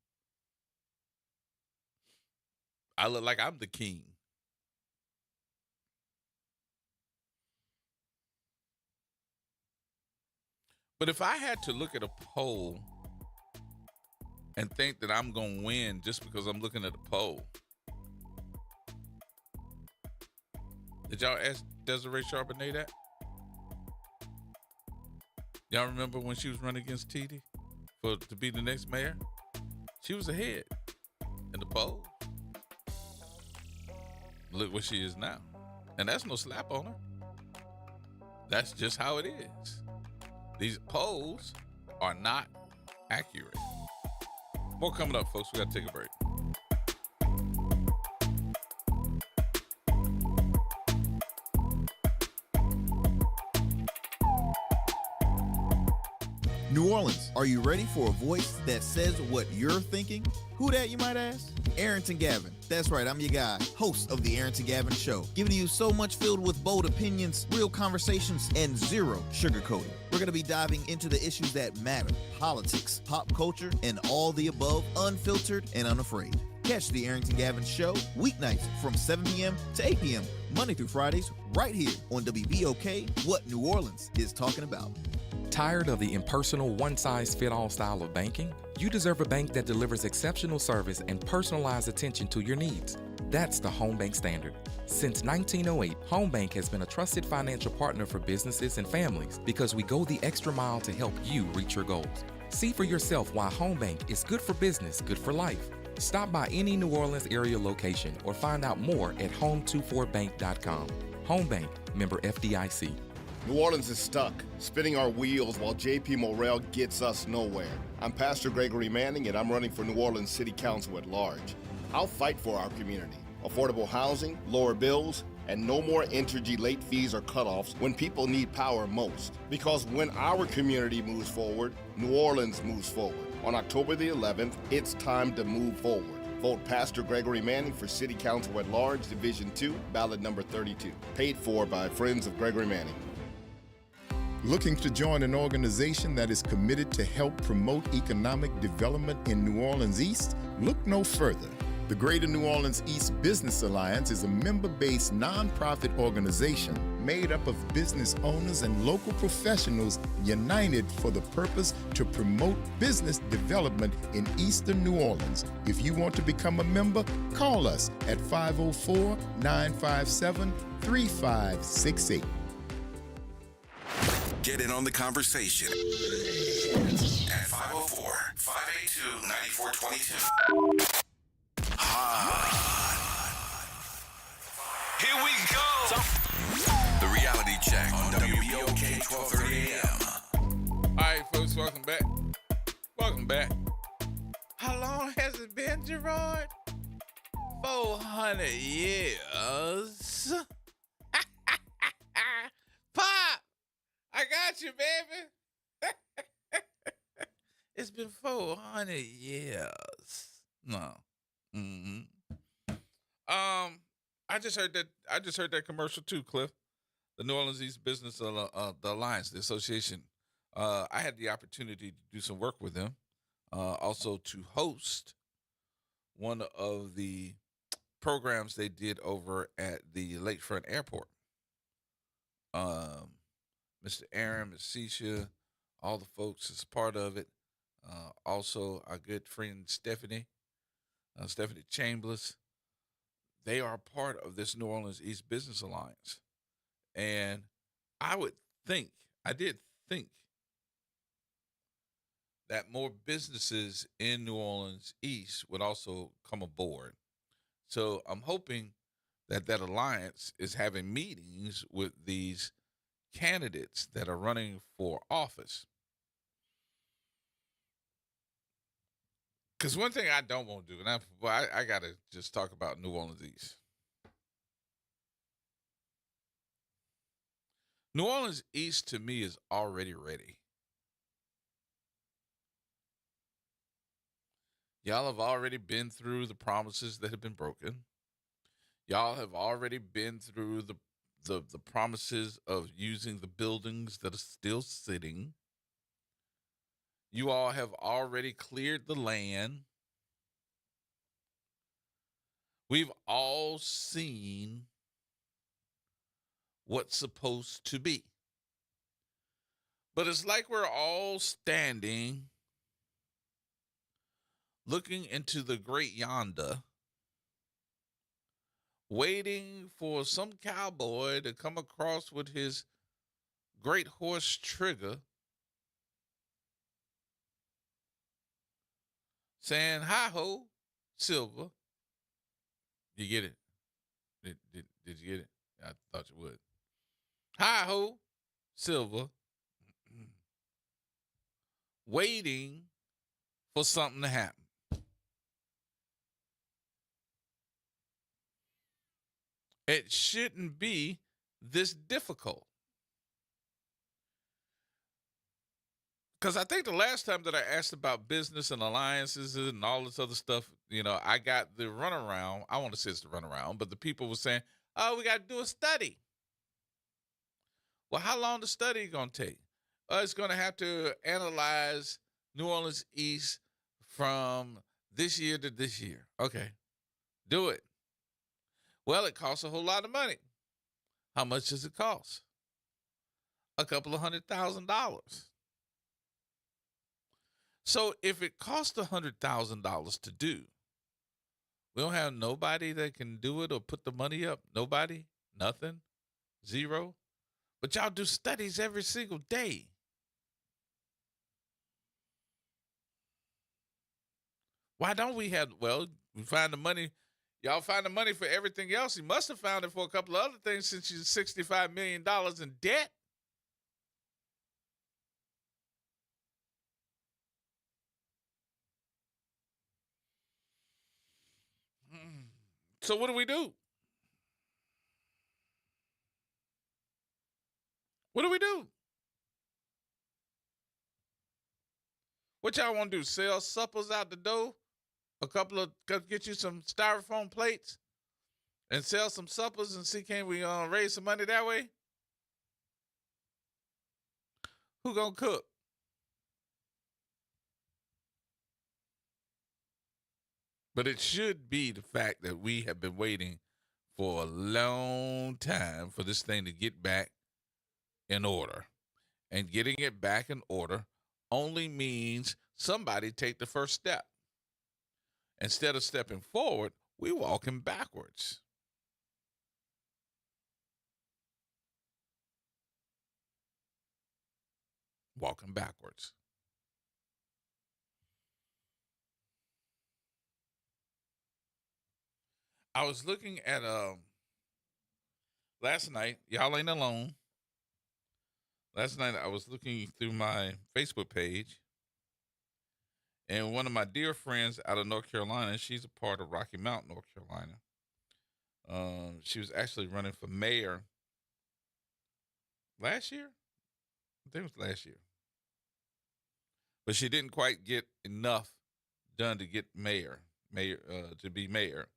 C: I look like I'm the king. But if I had to look at a poll and think that I'm going to win just because I'm looking at the poll, did y'all ask Desiree Charbonnet that? Y'all remember when she was running against TD to be the next mayor? She was ahead in the poll. Look where she is now. And that's no slap on her. That's just how it is. These polls are not accurate. More coming up, folks. We got to take a break.
M: New Orleans, are you ready for a voice that says what you're thinking? Who that, you might ask? Arrington Gavin. That's right, I'm your guy, host of the Arrington Gavin Show, giving you so much filled with bold opinions, real conversations, and zero sugarcoating. We're going to be diving into the issues that matter, politics, pop culture, and all the above, unfiltered and unafraid. Catch the Arrington Gavin Show weeknights from 7 p.m. to 8 p.m., Monday through Fridays, right here on WBOK, what New Orleans is talking about.
N: Tired of the impersonal, one-size-fit-all style of banking? You deserve a bank that delivers exceptional service and personalized attention to your needs. That's the Home Bank Standard. Since 1908, Home Bank has been a trusted financial partner for businesses and families because we go the extra mile to help you reach your goals. See for yourself why Home Bank is good for business, good for life. Stop by any New Orleans area location or find out more at home24bank.com. Home Bank, member FDIC.
O: New Orleans is stuck, spinning our wheels while J.P. Morrell gets us nowhere. I'm Pastor Gregory Manning, and I'm running for New Orleans City Council at large. I'll fight for our community. Affordable housing, lower bills, and no more Entergy late fees or cutoffs when people need power most. Because when our community moves forward, New Orleans moves forward. On October the 11th, it's time to move forward. Vote Pastor Gregory Manning for City Council at Large, Division 2, ballot number 32. Paid for by Friends of Gregory Manning.
P: Looking to join an organization that is committed to help promote economic development in New Orleans East? Look no further. The Greater New Orleans East Business Alliance is a member-based nonprofit organization made up of business owners and local professionals united for the purpose to promote business development in Eastern New Orleans. If you want to become a member, call us at 504-957-3568.
B: Get in on the conversation at 504-582-9422. Here we go. The reality check on WBOK 1230 AM.
C: All right, folks, welcome back. Welcome back. How long has it been, Gerod? 400 years. Pop! I got you, baby. It's been 400 years. No. Mm-hmm. I just heard that commercial too, Cliff. The New Orleans East Business the Alliance, the association I had the opportunity to do some work with them, also to host one of the programs they did over at the Lakefront Airport. Mr. Aaron, Miss Cecia, all the folks is part of it. Also, our good friend Stephanie Chambers. They are part of this New Orleans East Business Alliance. And I did think that more businesses in New Orleans East would also come aboard. So I'm hoping that alliance is having meetings with these candidates that are running for office. Because one thing I don't want to do, and I got to just talk about New Orleans East. New Orleans East, to me, is already ready. Y'all have already been through the promises that have been broken. Y'all have already been through the promises of using the buildings that are still sitting. You all have already cleared the land. We've all seen what's supposed to be. But it's like we're all standing, looking into the great yonder, waiting for some cowboy to come across with his great horse Trigger, saying, "Hi-ho, Silver." You get it? Did you get it? I thought you would. Hi-ho, Silver. Waiting for something to happen. It shouldn't be this difficult. Because I think the last time that I asked about business and alliances and all this other stuff, I got the runaround. I want to say it's the runaround, but the people were saying, "Oh, we got to do a study." Well, how long the study going to take? It's going to have to analyze New Orleans East from this year to this year. Okay, do it. Well, it costs a whole lot of money. How much does it cost? A couple of $100,000. So if it costs $100,000 to do, we don't have nobody that can do it or put the money up. Nobody, nothing, zero. But y'all do studies every single day. Why don't we have, we find the money. Y'all find the money for everything else. You must have found it for a couple of other things since you're $65 million in debt. So what do we do? What do we do? What y'all want to do? Sell suppers out the door? Get you some styrofoam plates and sell some suppers and see can we raise some money that way? Who gonna cook? But it should be the fact that we have been waiting for a long time for this thing to get back in order. And getting it back in order only means somebody take the first step. Instead of stepping forward, we're walking backwards. Walking backwards. I was looking at last night, y'all ain't alone. Last night I was looking through my Facebook page, and one of my dear friends out of North Carolina, she's a part of Rocky Mount, North Carolina. She was actually running for mayor last year. I think it was last year. But she didn't quite get enough done to get to be mayor.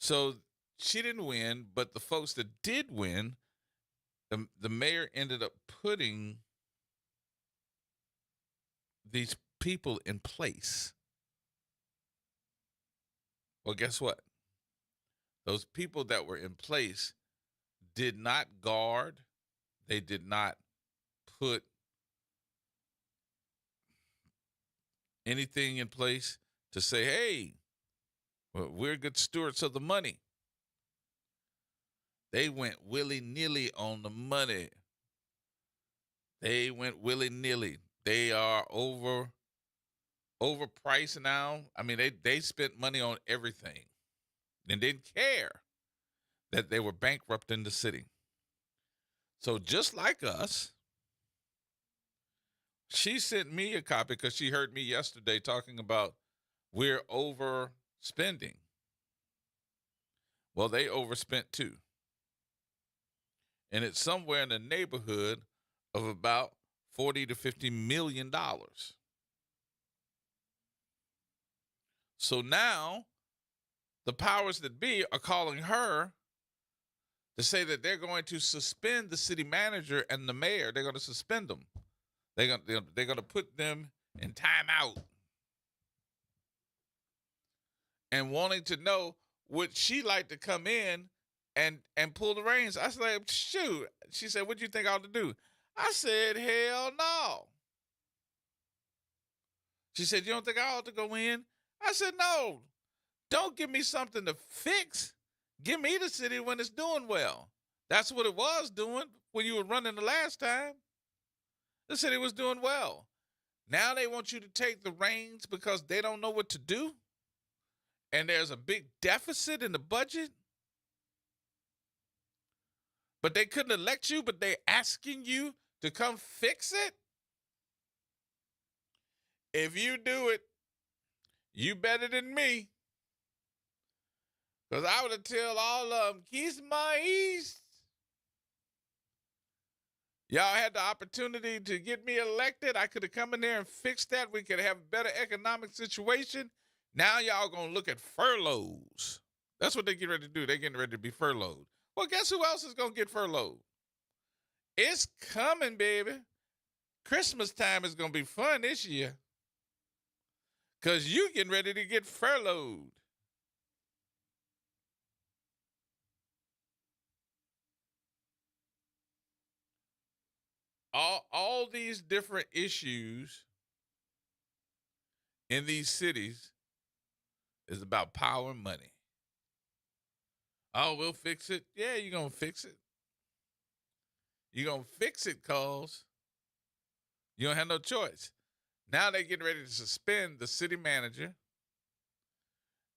C: So she didn't win, but the folks that did win the mayor ended up putting these people in place. Well, guess what? Those people that were in place did not guard. They did not put anything in place to say, hey, we're good stewards of the money. They went willy-nilly on the money. They went willy-nilly. They are overpriced now. I mean, they spent money on everything and didn't care that they were bankrupting the city. So just like us, she sent me a copy because she heard me yesterday talking about we're overspending. Well, they overspent too. And it's somewhere in the neighborhood of about $40 to $50 million. So now the powers that be are calling her to say that they're going to suspend the city manager and the mayor. They're going to suspend them. They're going to put them in timeout. And wanting to know, would she like to come in and pull the reins? I said, like, shoot. She said, what do you think I ought to do? I said, hell no. She said, you don't think I ought to go in? I said, no. Don't give me something to fix. Give me the city when it's doing well. That's what it was doing when you were running the last time. The city was doing well. Now they want you to take the reins because they don't know what to do. And there's a big deficit in the budget. But they couldn't elect you, but they're asking you to come fix it. If you do it, you better than me. Because I would have tell all of them, kiss my east. Y'all had the opportunity to get me elected. I could have come in there and fixed that. We could have a better economic situation. Now y'all going to look at furloughs. That's what they get ready to do. They're getting ready to be furloughed. Well, guess who else is going to get furloughed? It's coming, baby. Christmas time is going to be fun this year. Because you getting ready to get furloughed. All these different issues in these cities is about power and money. Oh, we'll fix it. Yeah, you're going to fix it. You're going to fix it because you don't have no choice. Now they're getting ready to suspend the city manager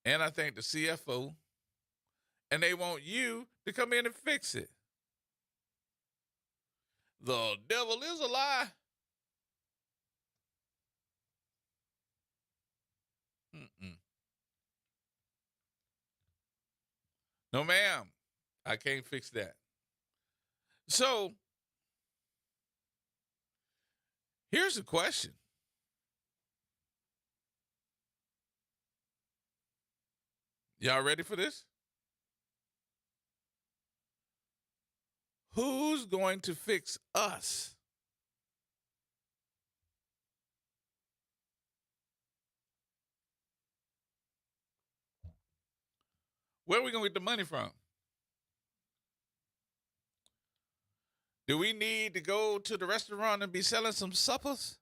C: and I think the CFO, and they want you to come in and fix it. The devil is a lie. No, ma'am. I can't fix that. So, here's the question. Y'all ready for this? Who's going to fix us? Where are we going to get the money from? Do we need to go to the restaurant and be selling some suppers?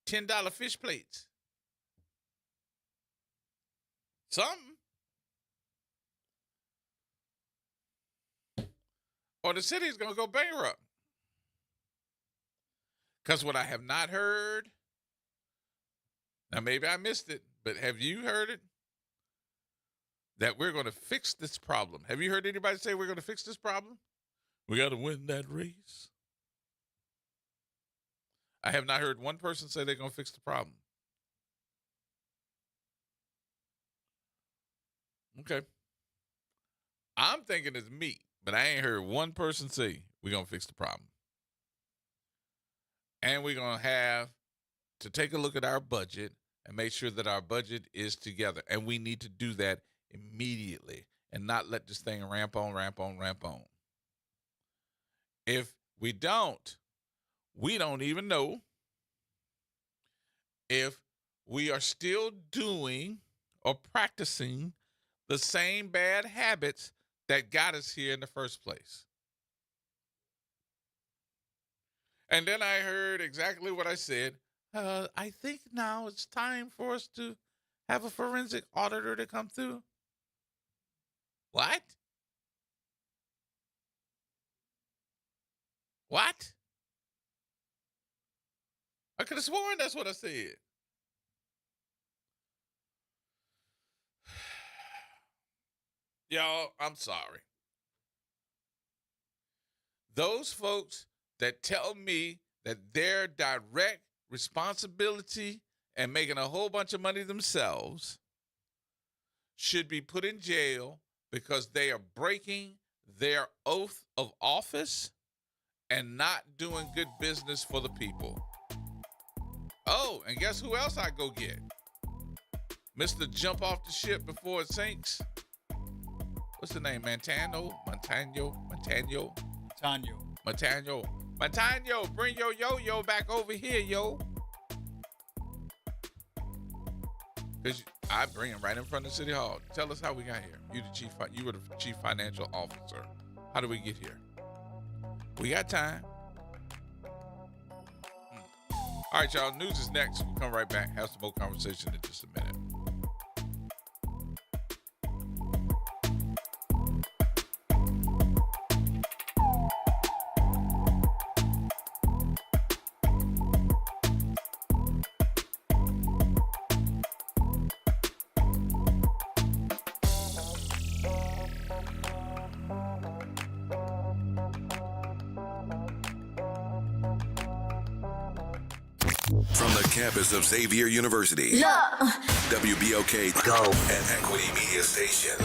C: $10 fish plates. Something. Or the city's going to go bankrupt. Because what I have not heard, now maybe I missed it, but have you heard it? That we're going to fix this problem. Have you heard anybody say we're going to fix this problem? We got to win that race. I have not heard one person say they're going to fix the problem. Okay. I'm thinking it's me, but I ain't heard one person say we're going to fix the problem. And we're going to have to take a look at our budget and make sure that our budget is together. And we need to do that immediately. and not let this thing ramp on. If we don't even know if we are still doing or practicing the same bad habits that got us here in the first place. And then I heard exactly what I said. I think now it's time for us to have a forensic auditor to come through. What? What? I could have sworn that's what I said. Y'all, I'm sorry. Those folks that tell me that their direct responsibility and making a whole bunch of money themselves should be put in jail because they are breaking their oath of office and not doing good business for the people. Oh, and guess who else I go get? Mr. Jump off the ship before it sinks. What's the name? Montano, bring your yo-yo back over here, yo. Because I bring him right in front of City Hall. Tell us how we got here. You were the chief financial officer. How did we get here? We got time. All right, y'all. News is next. We'll come right back. Have some more conversation in just a minute.
B: From the campus of Xavier University, WBOK Go and Equity Media Station.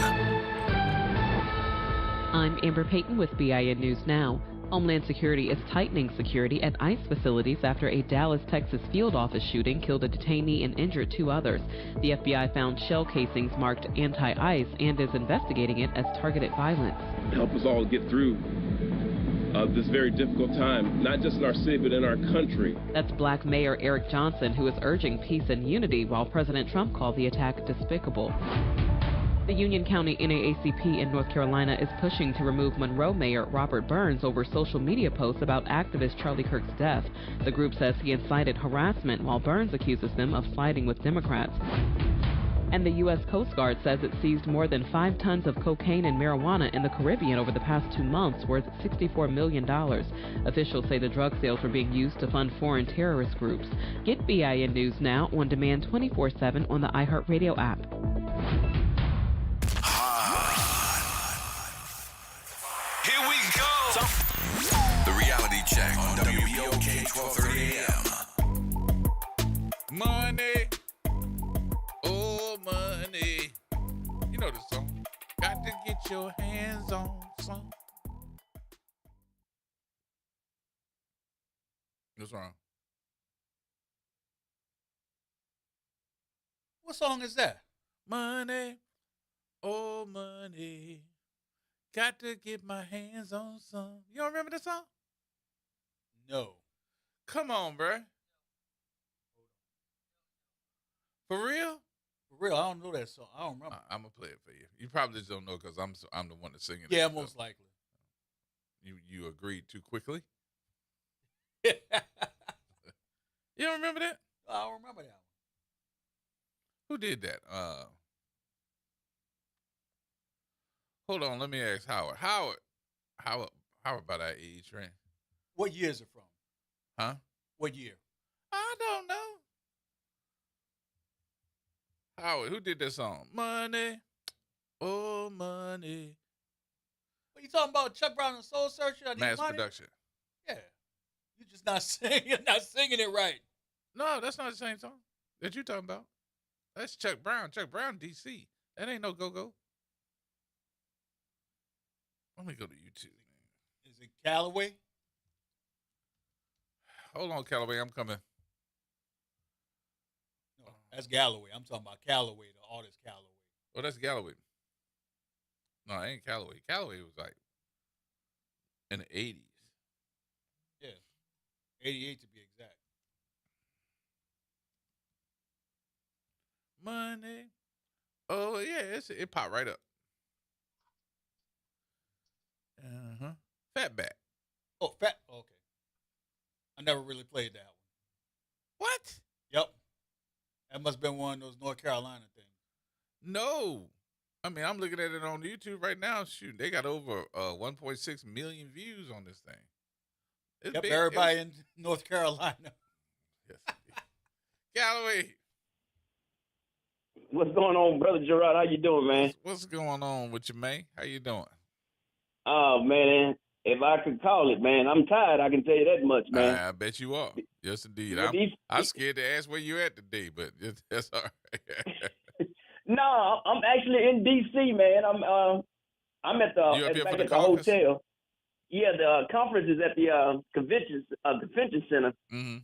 A: I'm Amber Payton with BIN News Now. Homeland Security is tightening security at ICE facilities after a Dallas, Texas field office shooting killed a detainee and injured 2 others. The FBI found shell casings marked anti-ICE and is investigating it as targeted violence.
Q: Help us all get through this very difficult time, not just in our city, but in our country.
A: That's Black Mayor Eric Johnson, who is urging peace and unity while President Trump called the attack despicable. The Union County NAACP in North Carolina is pushing to remove Monroe Mayor Robert Burns over social media posts about activist Charlie Kirk's death. The group says he incited harassment, while Burns accuses them of siding with Democrats. And the U.S. Coast Guard says it seized more than 5 tons of cocaine and marijuana in the Caribbean over the past 2 months, worth $64 million. Officials say the drug sales were being used to fund foreign terrorist groups. Get BIN News Now on demand 24/7 on the iHeartRadio app.
B: Here we go. The reality check on WBOK 1230 AM.
C: Money. Oh, money. You know the song. Got to get your hands on some. What's wrong?
D: What song is that?
C: Money. Oh, money. Got to get my hands on some. You don't remember the song?
D: No.
C: Come on, bruh. For real?
D: For real, I don't know that song. I don't remember.
C: I'm going to play it for you. You probably just don't know because I'm the one that's singing
D: Yeah,
C: it.
D: most likely.
C: You agreed too quickly? You don't remember that?
D: I don't remember that one.
C: Who did that? Hold on, let me ask Howard. Howard about our age, right?
D: What year is it from?
C: Huh?
D: What year?
C: I don't know. Howard, who did that song? Money, oh money.
D: What you talking about? Chuck Brown and Soul Searcher? I Need
C: Mass
D: Money?
C: Production.
D: Yeah. You just not singing. You're not singing it right.
C: No, that's not the same song that you talking about. That's Chuck Brown. Chuck Brown, DC. That ain't no go-go. Let me go to YouTube.
D: Is it Callaway?
C: Hold on, Callaway. I'm coming.
D: No, that's Galloway. I'm talking about Callaway, the artist Callaway.
C: Oh, that's Galloway. No, it ain't Callaway. Callaway was like in the 80s.
D: Yeah, 88 to be exact.
C: Money. Oh yeah, it popped right up. Fatback.
D: Oh, okay. I never really played that one.
C: What?
D: Yep. That must have been one of those North Carolina things.
C: No. I mean, I'm looking at it on YouTube right now. Shoot, they got over 1.6 million views on this thing. It's
D: Yep,
C: big.
D: everybody in North Carolina.
C: Yes. Callaway.
R: What's going on, Brother Gerod? How you doing, man?
C: What's going on with you, man? How you doing?
R: Oh, man, if I could call it, man, I'm tired. I can tell you that much, man.
C: I bet you are. Yes, indeed.
R: But
C: I'm scared to ask where you at today, but that's all right.
R: No, I'm actually in D.C., man. I'm at the hotel. Yeah, the conference is at the convention center.
C: Mm-hmm.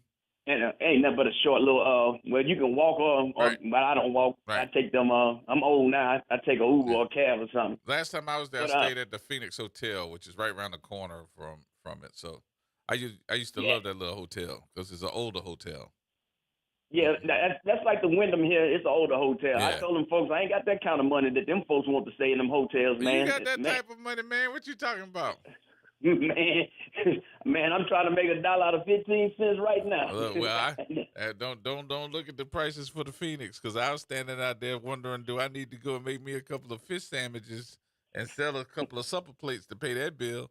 R: And ain't nothing but a short little, well, you can walk, but I don't walk.
C: Right.
R: I take them, I'm old now. I take a Uber or a cab or something.
C: Last time I was there, I stayed at the Phoenix Hotel, which is right around the corner from it. So I used to love that little hotel because it's an older hotel.
R: Yeah, that's like the Wyndham here. It's an older hotel.
C: Yeah.
R: I told them folks I ain't got that kind of money that them folks want to stay in them hotels, man.
C: You got that type of money, man? What you talking about?
R: Man, I'm trying to make $1 out of 15 cents right now.
C: Well, don't look at the prices for the Phoenix because I was standing out there wondering, do I need to go and make me a couple of fish sandwiches and sell a couple of supper plates to pay that bill?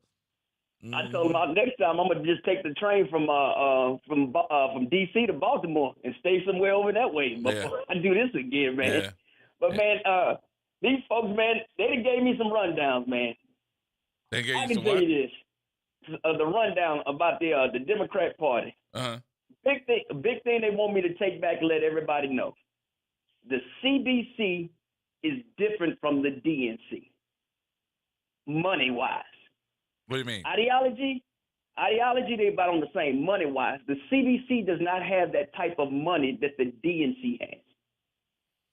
C: Mm-hmm.
R: I told them next time I'm gonna just take the train from DC to Baltimore and stay somewhere over that way before I do this again, man.
C: Yeah.
R: But man, these folks, man, they done gave me some rundowns, man.
C: They gave you
R: I can
C: some
R: tell
C: what?
R: you this. The rundown about the Democrat Party.
C: Uh-huh.
R: Big thing they want me to take back and let everybody know. The CBC is different from the DNC, money-wise.
C: What do you mean?
R: Ideology, they about on the same money-wise. The CBC does not have that type of money that the DNC has.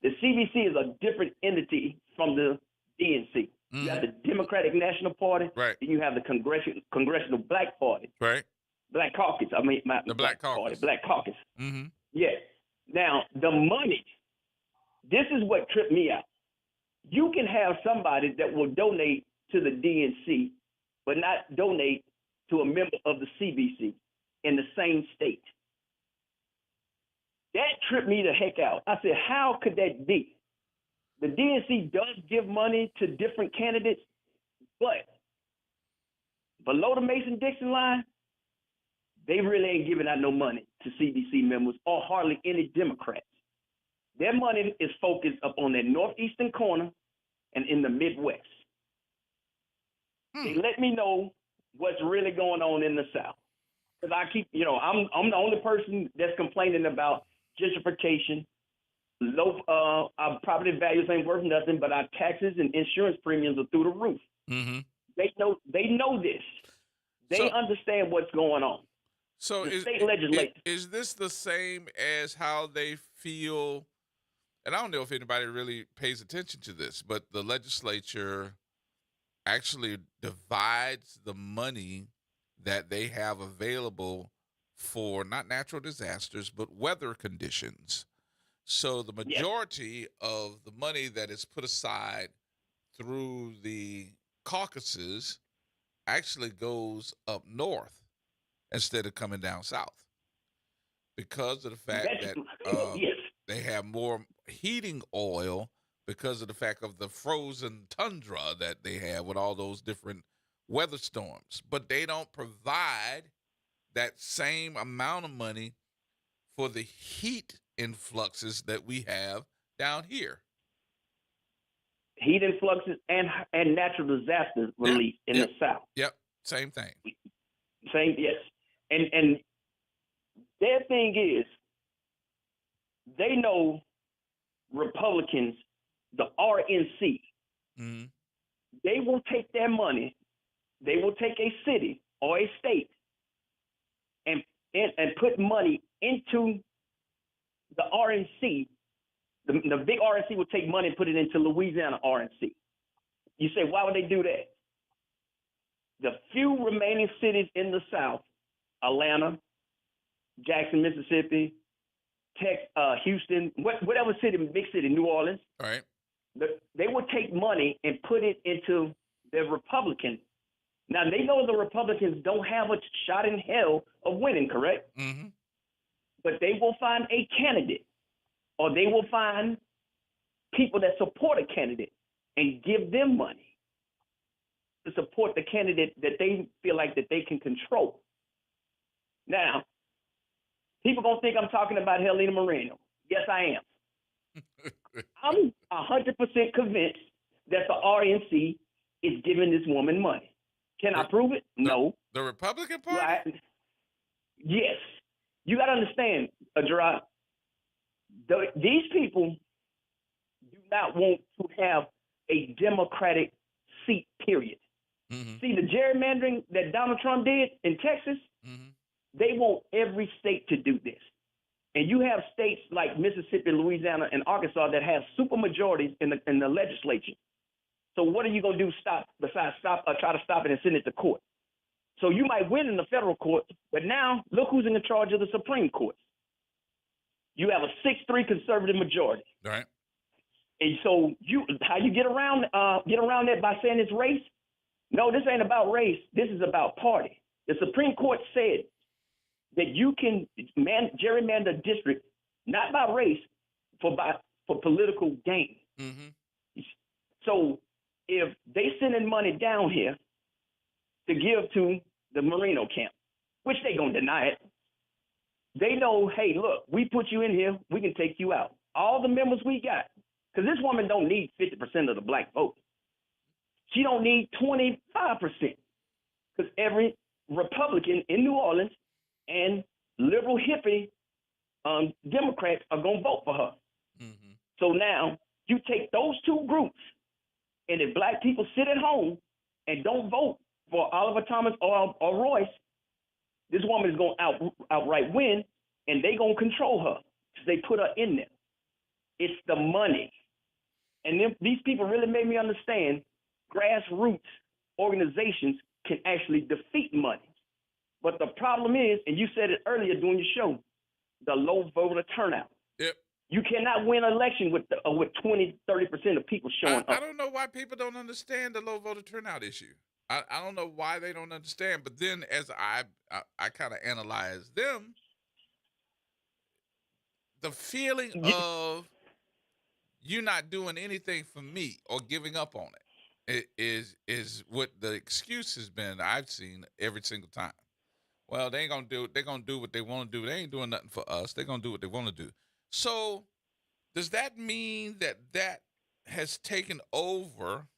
R: The CBC is a different entity from the DNC. You have the Democratic National Party,
C: right?
R: And you have the Congressional Black Party,
C: right?
R: Black Caucus. I mean,
C: the Black Caucus.
R: Party, Black Caucus.
C: Mm-hmm.
R: Yeah. Now the money. This is what tripped me out. You can have somebody that will donate to the DNC, but not donate to a member of the CBC in the same state. That tripped me the heck out. I said, how could that be? The DNC does give money to different candidates, but below the Mason-Dixon line, they really ain't giving out no money to CBC members or hardly any Democrats. Their money is focused up on that northeastern corner and in the Midwest. They let me know what's really going on in the South. Because I keep, I'm the only person that's complaining about gentrification. Low our property values ain't worth nothing, but our taxes and insurance premiums are through the roof.
C: Mm-hmm.
R: They know this. They understand what's going on.
C: So
R: state legislature.
C: Is this the same as how they feel? And I don't know if anybody really pays attention to this, but the legislature actually divides the money that they have available for not natural disasters, but weather conditions. So the majority of the money that is put aside through the caucuses actually goes up north instead of coming down south because of the fact that they have more heating oil because of the fact of the frozen tundra that they have with all those different weather storms. But they don't provide that same amount of money for the heat influxes that we have down here.
R: Heat influxes and natural disasters relief in the South.
C: Yep, same thing.
R: Same, yes. And their thing is, they know Republicans, the RNC, they will take their money, they will take a city or a state and put money into the RNC. The big RNC will take money and put it into Louisiana RNC. You say, why would they do that? The few remaining cities in the South, Atlanta, Jackson, Mississippi, Houston, whatever city, big city, New Orleans,
C: right?
R: They would take money and put it into the Republican. Now, they know the Republicans don't have a shot in hell of winning, correct?
C: Mm-hmm.
R: But they will find a candidate, or they will find people that support a candidate and give them money to support the candidate that they feel like that they can control. Now, people gonna think I'm talking about Helena Moreno. Yes, I am. I'm 100% convinced that the RNC is giving this woman money. Can I prove it? No.
C: The Republican Party?
R: Right? Yes. You got to understand, Gerard, these people do not want to have a Democratic seat, period.
C: Mm-hmm.
R: See, the gerrymandering that Donald Trump did in Texas, they want every state to do this. And you have states like Mississippi, Louisiana, and Arkansas that have super majorities in the legislature. So what are you going to do besides try to stop it and send it to court? So you might win in the federal court, but now look who's in charge of the Supreme Court. You have a 6-3 conservative majority.
C: Right.
R: And so how you get around that by saying it's race? No, this ain't about race. This is about party. The Supreme Court said that you can gerrymander district not by race, for political gain.
C: Mm-hmm.
R: So if they sending money down here to give to the Moreno camp, which they gonna deny it, they know, hey, look, we put you in here, we can take you out. All the members we got, because this woman don't need 50% of the black vote. She don't need 25%, because every Republican in New Orleans and liberal hippie Democrats are gonna vote for her.
C: Mm-hmm.
R: So now you take those two groups, and if black people sit at home and don't vote for Oliver Thomas or Royce, this woman is going to outright win, and they going to control her because they put her in there. It's the money. And these people really made me understand grassroots organizations can actually defeat money. But the problem is, and you said it earlier during your show, the low voter turnout.
C: Yep.
R: You cannot win an election with 20, 30% of people showing up.
C: I don't know why people don't understand the low voter turnout issue. I don't know why they don't understand. But then as I kind of analyze them, the feeling of you not doing anything for me or giving up on it is what the excuse has been I've seen every single time. Well, they ain't gonna do it. They're gonna do what they want to do. They ain't doing nothing for us. They're gonna do what they want to do. So does that mean that has taken over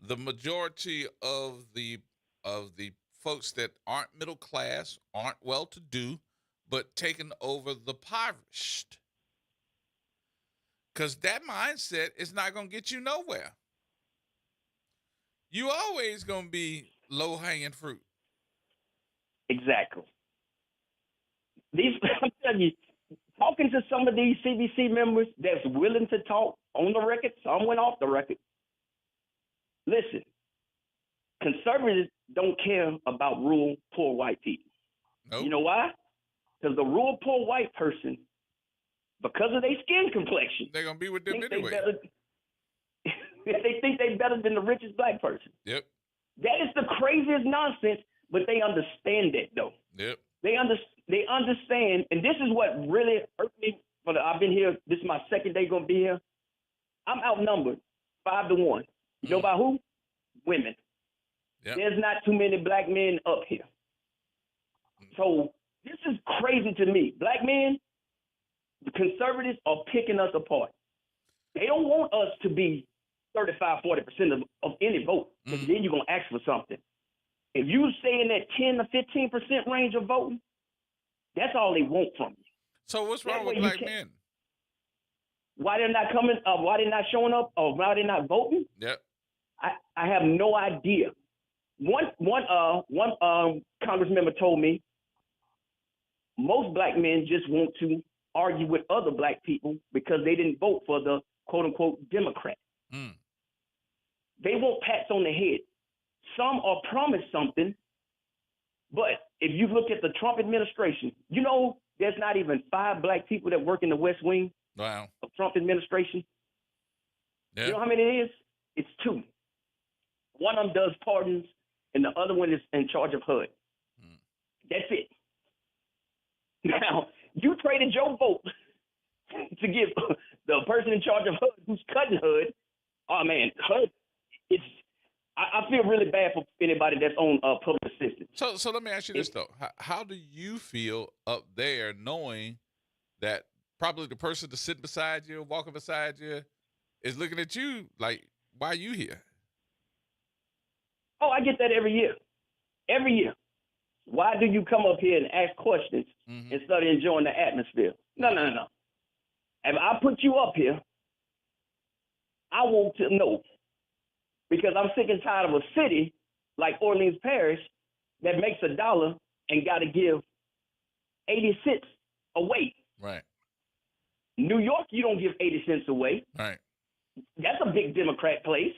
C: the majority of the folks that aren't middle class, aren't well-to-do, but taken over the impoverished? Because that mindset is not going to get you nowhere. You always going to be low-hanging fruit.
R: Exactly. I'm telling you, talking to some of these CBC members that's willing to talk on the record, some went off the record. Listen, conservatives don't care about rural, poor white people.
C: Nope.
R: You know why? Because the rural, poor white person, because of their skin complexion,
C: they're going to be with them anyway.
R: They think they're better than the richest black person.
C: Yep.
R: That is the craziest nonsense, but they understand that, though.
C: Yep.
R: They understand, and this is what really hurt me. I've been here. This is my second day going to be here. I'm outnumbered 5-1. You know by who? Women.
C: Yep.
R: There's not too many black men up here. So this is crazy to me. Black men, the conservatives are picking us apart. They don't want us to be 35, 40% of any vote, because then you're going to ask for something. If you stay in that 10 to 15% range of voting, that's all they want from you.
C: So what's wrong with black men?
R: Why they're not coming? Why they're not showing up? Or why they're not voting?
C: Yep.
R: I have no idea. One Congress member told me most black men just want to argue with other black people because they didn't vote for the quote unquote Democrat. They want pats on the head. Some are promised something, but if you look at the Trump administration, you know there's not even 5 black people that work in the West Wing
C: Wow.
R: of Trump administration.
C: Yeah.
R: You know how many it is? It's 2. One of them does pardons, and the other one is in charge of HUD. That's it. Now, you traded your vote to give the person in charge of HUD who's cutting HUD. Oh, man, HUD, I feel really bad for anybody that's on public assistance.
C: So let me ask you this, though. How do you feel up there knowing that probably the person that's sitting beside you, walking beside you, is looking at you like, why are you here?
R: Oh, I get that every year. Every year. Why do you come up here and ask questions instead of enjoying the atmosphere? No. If I put you up here, I want to know. Because I'm sick and tired of a city like Orleans Parish that makes $1 and got to give 80 cents away.
C: Right.
R: New York, you don't give 80 cents away.
C: Right.
R: That's a big Democrat place.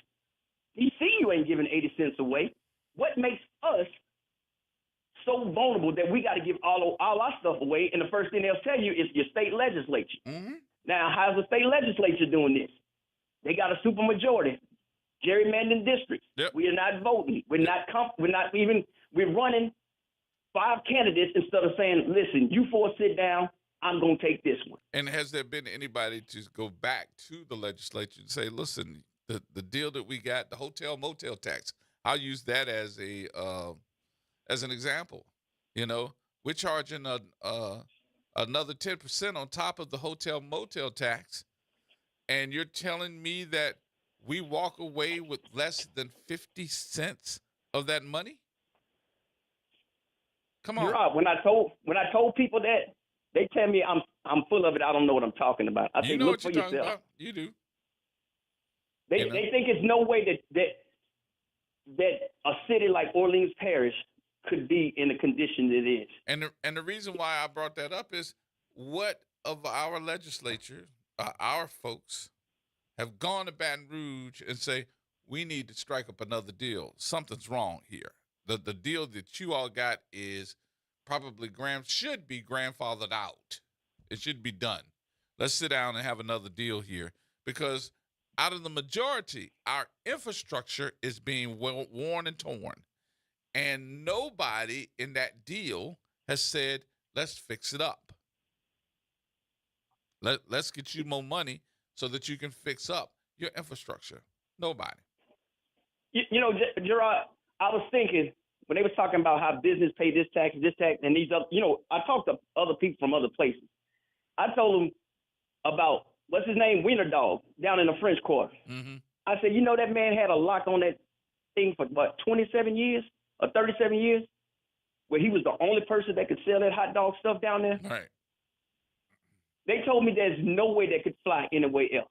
R: DC, you ain't giving 80 cents away. What makes us so vulnerable that we got to give all our stuff away? And the first thing they'll tell you is your state legislature. Now, how's the state legislature doing this? They got a supermajority. Gerrymandering districts.
C: Yep.
R: We are not voting. We're running 5 candidates instead of saying, listen, you 4 sit down, I'm going to take this one.
C: And has there been anybody to go back to the legislature and say, listen, the deal that we got, the hotel motel tax, I'll use that as an example. You know, we're charging another 10% on top of the hotel motel tax, and you're telling me that we walk away with less than 50 cents of that money? Come on.
R: Gerard, when I told people that, they tell me I'm full of it. I don't know what I'm talking about. I say, look for yourself.
C: About. You do.
R: They think it's no way that a city like Orleans Parish could be in the condition it is.
C: And the reason why I brought that up is what of our legislature, our folks, have gone to Baton Rouge and say, we need to strike up another deal. Something's wrong here. The deal that you all got is probably should be grandfathered out. It should be done. Let's sit down and have another deal here, because out of the majority, our infrastructure is being worn and torn. And nobody in that deal has said, let's fix it up. Let's get you more money so that you can fix up your infrastructure. Nobody.
R: You know, Gerard, I was thinking when they were talking about how business pay this tax, and these other, I talked to other people from other places. I told them about, what's his name, Wiener Dog, down in the French Quarter. I said, that man had a lock on that thing for, 27 years or 37 years, where he was the only person that could sell that hot dog stuff down there?
C: Right.
R: They told me there's no way that could fly anywhere else.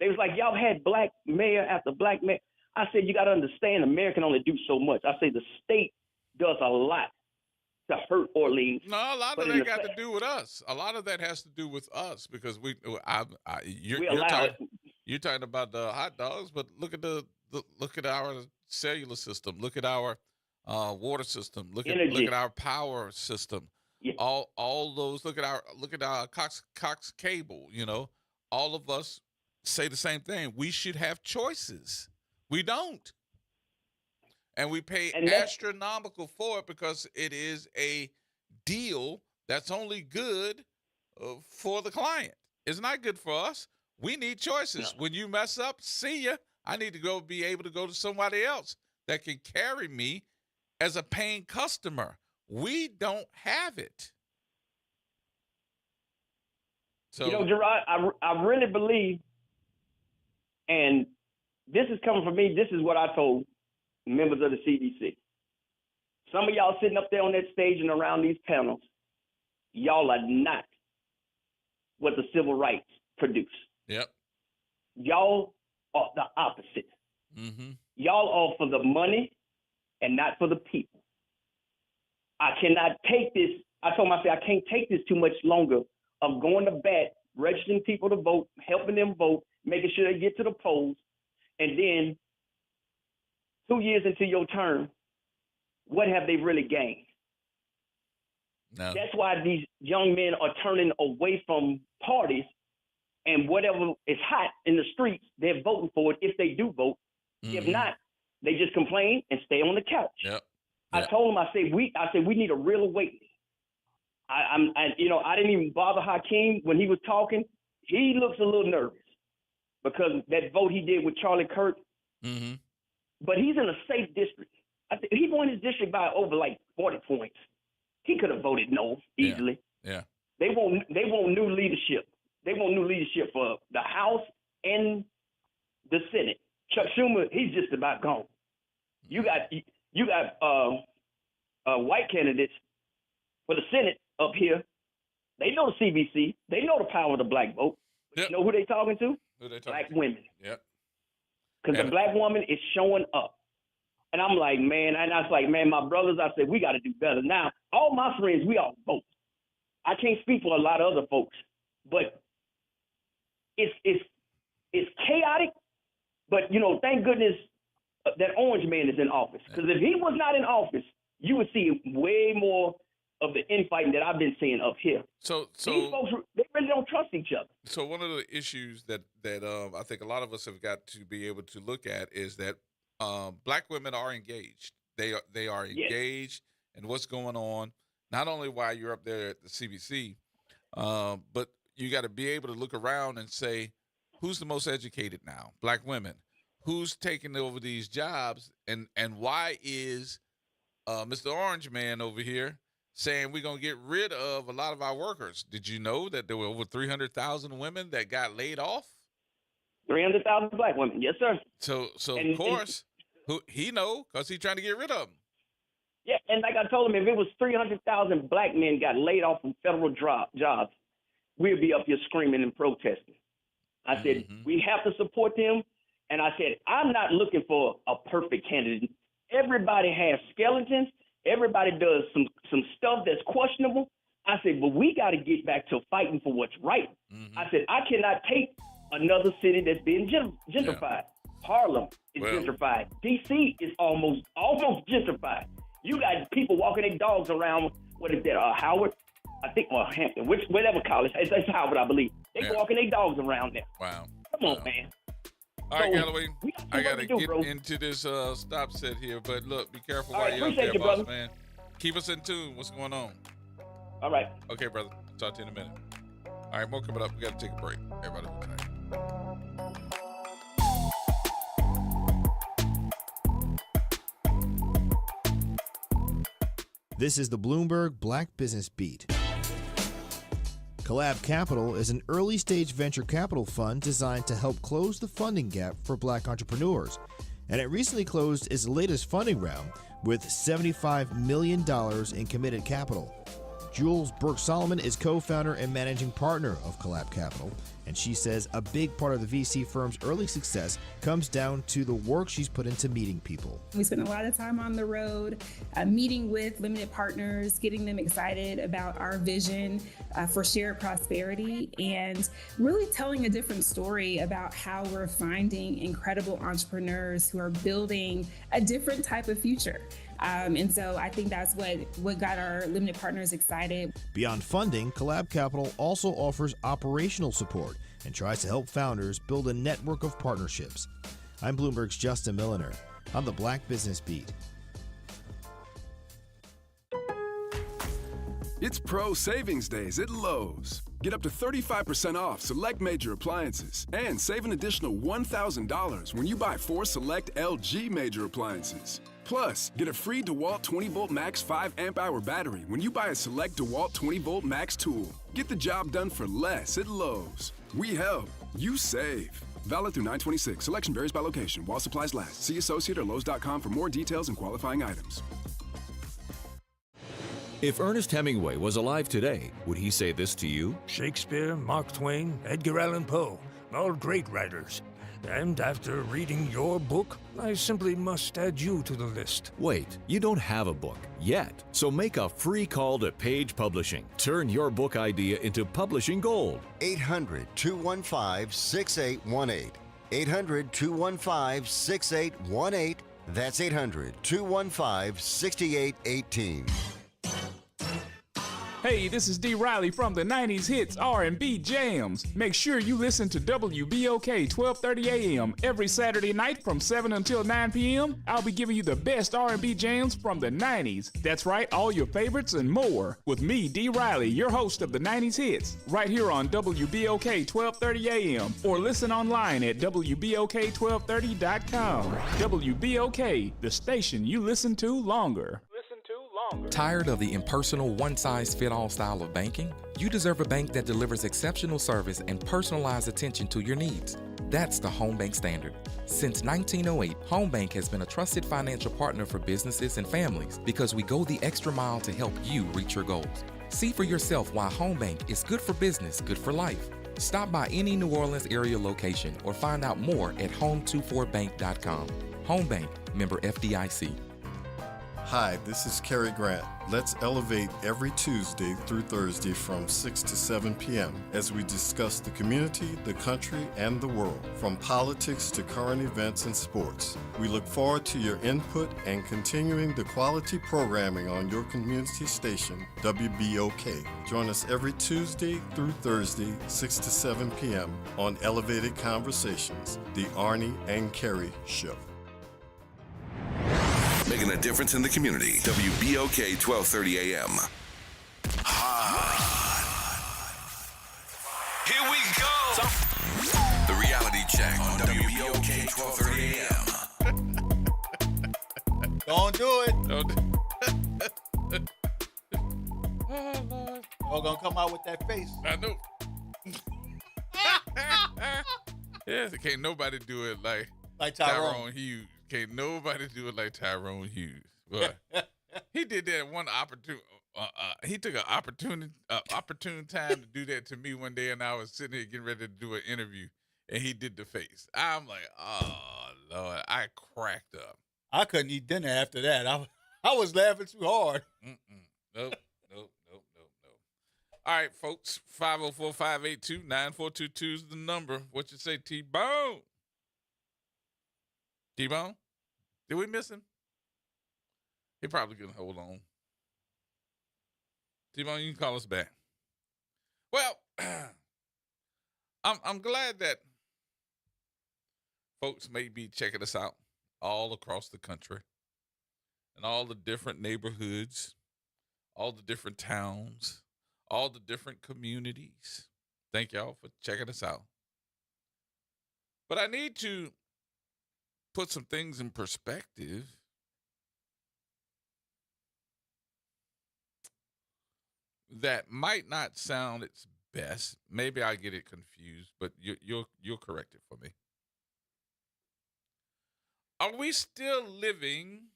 R: They was like, y'all had black mayor after black mayor. I said, you got to understand, America can only do so much. I say the state does a lot to hurt Orleans.
C: No, a lot of that got to do with us. A lot of that has to do with us, because you're talking about the hot dogs, but look at our cellular system. Look at our water system. Look at our power system. Yeah. All those. Look at our Cox cable. All of us say the same thing. We should have choices. We don't, and we pay astronomical for it because it is a deal that's only good for the client. It's not good for us. We need choices. No. When you mess up, see ya. I need to be able to go to somebody else that can carry me as a paying customer. We don't have it. So,
R: Gerard, I really believe, and this is coming from me, this is what I told members of the CDC. Some of y'all sitting up there on that stage and around these panels, y'all are not what the civil rights produce.
C: Yep.
R: Y'all are the opposite. Y'all are for the money and not for the people. I cannot take this. I told myself I can't take this too much longer of going to bat, registering people to vote, helping them vote, making sure they get to the polls, and then 2 years into your term, what have they really gained?
C: No.
R: That's why these young men are turning away from parties, and whatever is hot in the streets, they're voting for it if they do vote. If not, they just complain and stay on the couch.
C: Yep.
R: I told them, I said we need a real awakening. I didn't even bother Hakeem when he was talking. He looks a little nervous because that vote he did with Charlie Kirk.
C: Mm-hmm.
R: But he's in a safe district. I think he won his district by over like 40 points. He could have voted no easily.
C: Yeah.
R: They want new leadership. They want new leadership for the House and the Senate. Chuck Schumer, he's just about gone. You got white candidates for the Senate up here. They know the CBC. They know the power of the black vote.
C: Yep.
R: You know who they talking to?
C: Who they talking
R: black
C: to?
R: women.
C: Yep.
R: Because the black woman is showing up. And I'm like, man, and I was like, man, my brothers, I said, we got to do better. Now, all my friends, we all vote. I can't speak for a lot of other folks, but it's chaotic. But, thank goodness that orange man is in office. Because if he was not in office, you would see way more of the infighting that I've been seeing up here.
C: So
R: these folks, they really don't trust each other.
C: So one of the issues that I think a lot of us have got to be able to look at is that black women are engaged. They are engaged in what's going on. Not only while you're up there at the CBC, but you got to be able to look around and say, who's the most educated now? Black women. Who's taking over these jobs, and why is Mr. Orange Man over here saying we're going to get rid of a lot of our workers? Did you know that there were over 300,000 women that got laid off?
R: 300,000 black women, yes, sir.
C: So of course, he know because he's trying to get rid of them.
R: Yeah, and like I told him, if it was 300,000 black men got laid off from federal jobs, we'd be up here screaming and protesting. I said, we have to support them. And I said, I'm not looking for a perfect candidate. Everybody has skeletons. Everybody does some stuff that's questionable. I said, but we got to get back to fighting for what's right. I said, I cannot take another city that's being gentrified. Yeah. Harlem is gentrified. D.C. is almost gentrified. You got people walking their dogs around, what is that, Howard? I think, or Hampton, whatever college. It's Howard, I believe. They walking their dogs around there.
C: Wow.
R: Come on, man.
C: All right, Galloway, I got to get into this stop set here, but look, be careful while you're up there, boss man. Keep us in tune. What's going on?
R: All right.
C: Okay, brother. Talk to you in a minute. All right, more coming up. We got to take a break. Everybody hold tight.
S: This is the Bloomberg Black Business Beat. Collab Capital is an early-stage venture capital fund designed to help close the funding gap for black entrepreneurs. And it recently closed its latest funding round with $75 million in committed capital. Jules Burke-Solomon is co-founder and managing partner of Collab Capital, and she says a big part of the VC firm's early success comes down to the work she's put into meeting people.
T: We spend a lot of time on the road, meeting with limited partners, getting them excited about our vision for shared prosperity, and really telling a different story about how we're finding incredible entrepreneurs who are building a different type of future. And so I think that's what got our limited partners excited.
S: Beyond funding, Collab Capital also offers operational support and tries to help founders build a network of partnerships. I'm Bloomberg's Justin Milliner on the Black Business Beat.
U: It's Pro Savings Days at Lowe's. Get up to 35% off select major appliances and save an additional $1,000 when you buy 4 select LG major appliances. Plus, get a free DeWalt 20-volt max 5-amp-hour battery when you buy a select DeWalt 20-volt max tool. Get the job done for less at Lowe's. We help, you save. Valid through 9/26. Selection varies by location while supplies last. See associate or Lowe's.com for more details and qualifying items.
V: If Ernest Hemingway was alive today, would he say this to you?
W: Shakespeare, Mark Twain, Edgar Allan Poe, all great writers. And after reading your book, I simply must add you to the list.
V: Wait, you don't have a book yet. So make a free call to Page Publishing. Turn your book idea into publishing gold.
X: 800-215-6818. 800-215-6818.
E: That's 800-215-6818.
G: Hey, this is D. Riley from the 90s Hits R&B Jams. Make sure you listen to WBOK 1230 AM every Saturday night from 7 until 9 p.m. I'll be giving you the best R&B jams from the 90s. That's right, all your favorites and more. With me, D. Riley, your host of the 90s Hits, right here on WBOK 1230 AM, or listen online at WBOK1230.com. WBOK, the station you listen to longer.
N: Tired of the impersonal, one-size-fit-all style of banking? You deserve a bank that delivers exceptional service and personalized attention to your needs. That's the Home Bank Standard. Since 1908, Home Bank has been a trusted financial partner for businesses and families because we go the extra mile to help you reach your goals. See for yourself why Home Bank is good for business, good for life. Stop by any New Orleans area location or find out more at home24bank.com. Home Bank, member FDIC.
H: Hi, this is Cary Grant. Let's elevate every Tuesday through Thursday from 6 to 7 p.m. as we discuss the community, the country, and the world, from politics to current events and sports. We look forward to your input and continuing the quality programming on your community station, WBOK. Join us every Tuesday through Thursday, 6 to 7 p.m. on Elevated Conversations, the Arnie and Cary Show.
B: Making a difference in the community. WBOK 1230 AM. Here we go. The reality check on WBOK 1230 AM.
D: Don't do it.
C: Don't
D: Oh, Lord. Y'all gonna come out with that face.
C: I know. Yes, can't nobody do it like Tyrone Hughes. Can't nobody do it like Tyrone Hughes. But he did that one opportune. He took an opportune time to do that to me one day, and I was sitting here getting ready to do an interview, and he did the face. I'm like, oh Lord, I cracked up.
D: I couldn't eat dinner after that. I was laughing too hard.
C: Nope. All right, folks. 504-582-9422 is the number. What you say, T-Bone? T-Bone? Did we miss him? He probably gonna hold on. T-Bone, you can call us back. Well, I'm glad that folks may be checking us out all across the country and all the different neighborhoods, all the different towns, all the different communities. Thank y'all for checking us out. But I need to put some things in perspective. That might not sound its best. Maybe I get it confused, but you'll correct it for me. Are we still living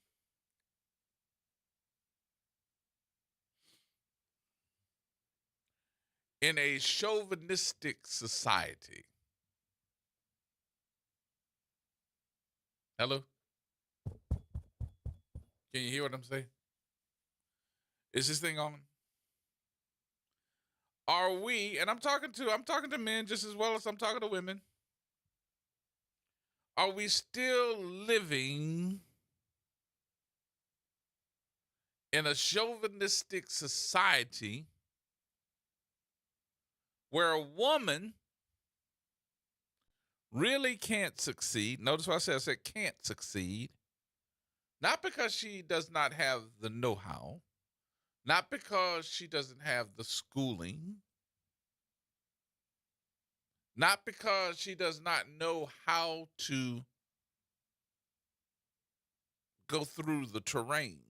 C: in a chauvinistic society? Hello? Can you hear what I'm saying? Is this thing on? Are we, and I'm talking to men just as well as I'm talking to women. Are we still living in a chauvinistic society where a woman really can't succeed? Notice what I said can't succeed. Not because she does not have the know-how, not because she doesn't have the schooling, not because she does not know how to go through the terrain.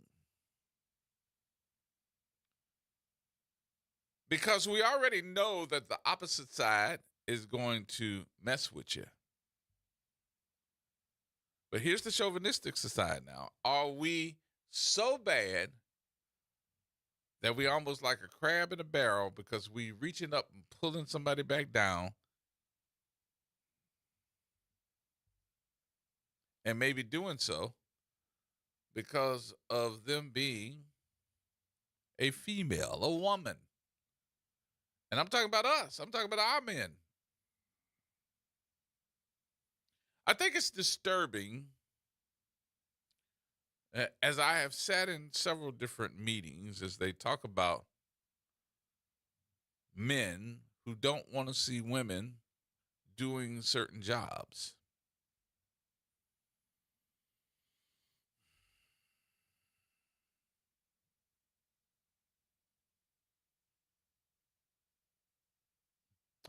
C: Because we already know that the opposite side is going to mess with you. But here's the chauvinistic side now. Are we so bad that we almost like a crab in a barrel because we reaching up and pulling somebody back down and maybe doing so because of them being a female, a woman? And I'm talking about us. I'm talking about our men. I think it's disturbing As I have sat in several different meetings, as they talk about men who don't want to see women doing certain jobs.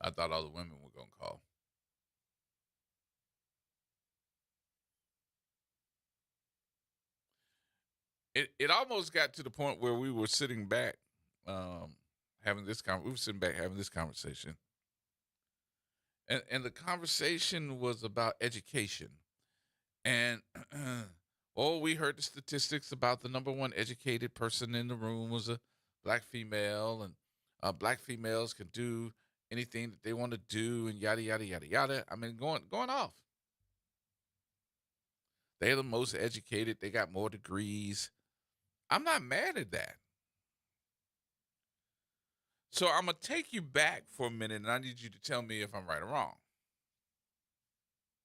C: I thought all the women were going to call. It almost got to the point where we were sitting back having this conversation. And the conversation was about education. And we heard the statistics about the number one educated person in the room was a black female, and black females can do anything that they want to do, and yada yada yada yada. I mean, going off. They're the most educated. They got more degrees. I'm not mad at that. So I'm going to take you back for a minute, and I need you to tell me if I'm right or wrong.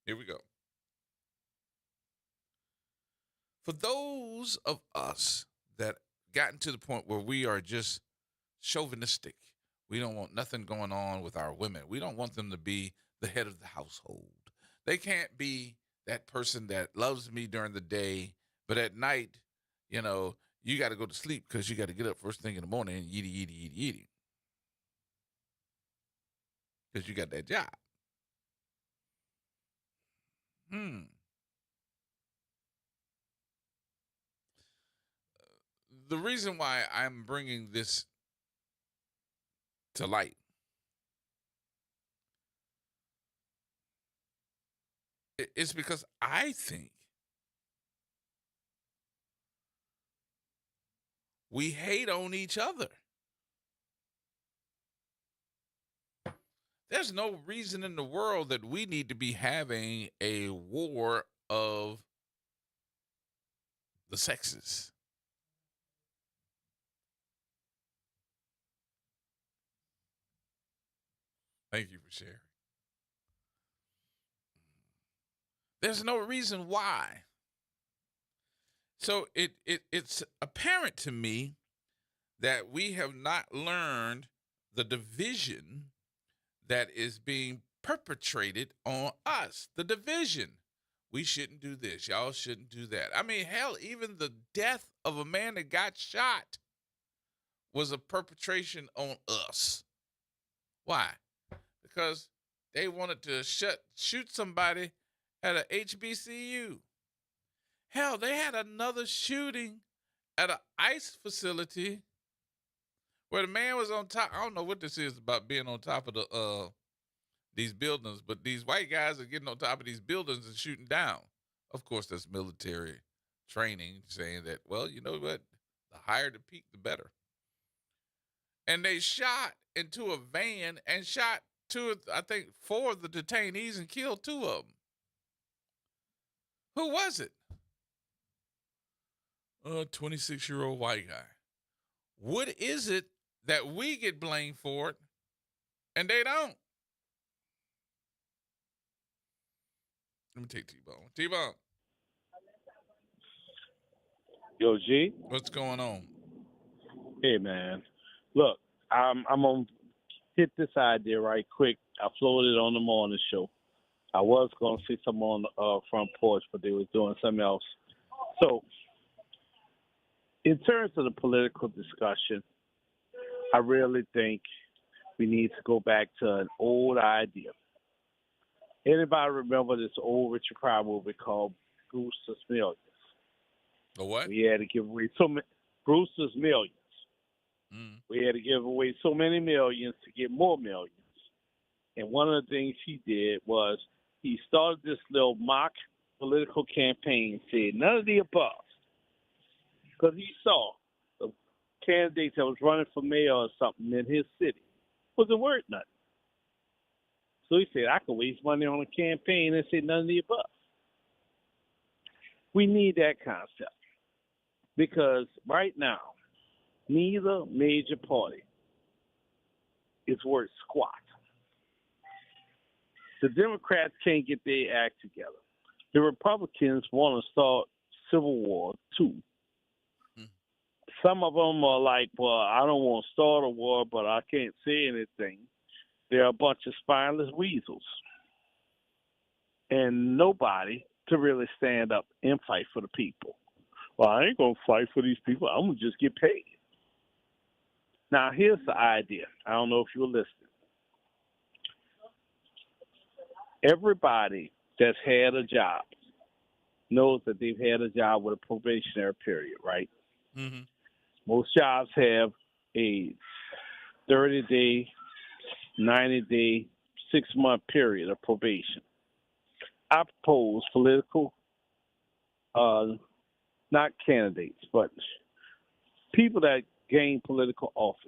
C: Here we go. For those of us that gotten to the point where we are just chauvinistic, we don't want nothing going on with our women. We don't want them to be the head of the household. They can't be that person that loves me during the day, but at night, you got to go to sleep because you got to get up first thing in the morning and eat. Because you got that job. The reason why I'm bringing this to light is because I think we hate on each other. There's no reason in the world that we need to be having a war of the sexes. Thank you for sharing. There's no reason why. So it's apparent to me that we have not learned the division that is being perpetrated on us. The division. We shouldn't do this. Y'all shouldn't do that. I mean, hell, even the death of a man that got shot was a perpetration on us. Why? Because they wanted to shoot somebody at a HBCU. Hell, they had another shooting at an ICE facility where the man was on top. I don't know what this is about being on top of these buildings, but these white guys are getting on top of these buildings and shooting down. Of course, that's military training, saying that, well, you know what? The higher the peak, the better. And they shot into a van and shot four of the detainees and killed two of them. Who was it? A 26-year-old white guy. What is it that we get blamed for it and they don't? Let me take T-Bone. T-Bone.
E: Yo, G.
C: What's going on?
E: Hey, man. Look, I'm going to hit this idea right quick. I floated on the morning show. I was going to say something on the front porch, but they was doing something else. So, in terms of the political discussion, I really think we need to go back to an old idea. Anybody remember this old Richard Pryor movie called Brewster's Millions?
C: The what?
E: We had to give away Brewster's Millions. We had to give away so many millions to get more millions. And one of the things he did was he started this little mock political campaign, said none of the above. Because he saw the candidate that was running for mayor or something in his city wasn't worth nothing. So he said, I could waste money on a campaign and say none of the above. We need that concept. Because right now, neither major party is worth squat. The Democrats can't get their act together. The Republicans want to start Civil War too. Some of them are like, well, I don't want to start a war, but I can't say anything. They're a bunch of spineless weasels. And nobody to really stand up and fight for the people. Well, I ain't going to fight for these people. I'm going to just get paid. Now, here's the idea. I don't know if you were listening. Everybody that's had a job knows that they've had a job with a probationary period, right?
C: Mm-hmm.
E: Most jobs have a 30-day, 90-day, 6-month period of probation. I propose political, not candidates, but people that gain political office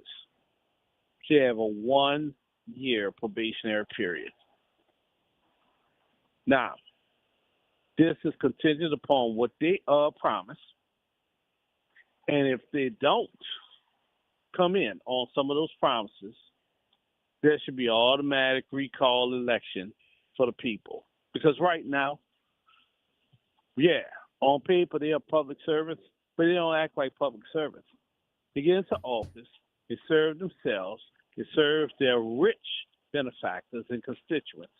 E: should have a 1-year probationary period. Now, this is contingent upon what they promise. And if they don't come in on some of those promises, there should be an automatic recall election for the people. Because right now, yeah, on paper they are public servants, but they don't act like public servants. They get into office, they serve themselves, they serve their rich benefactors and constituents,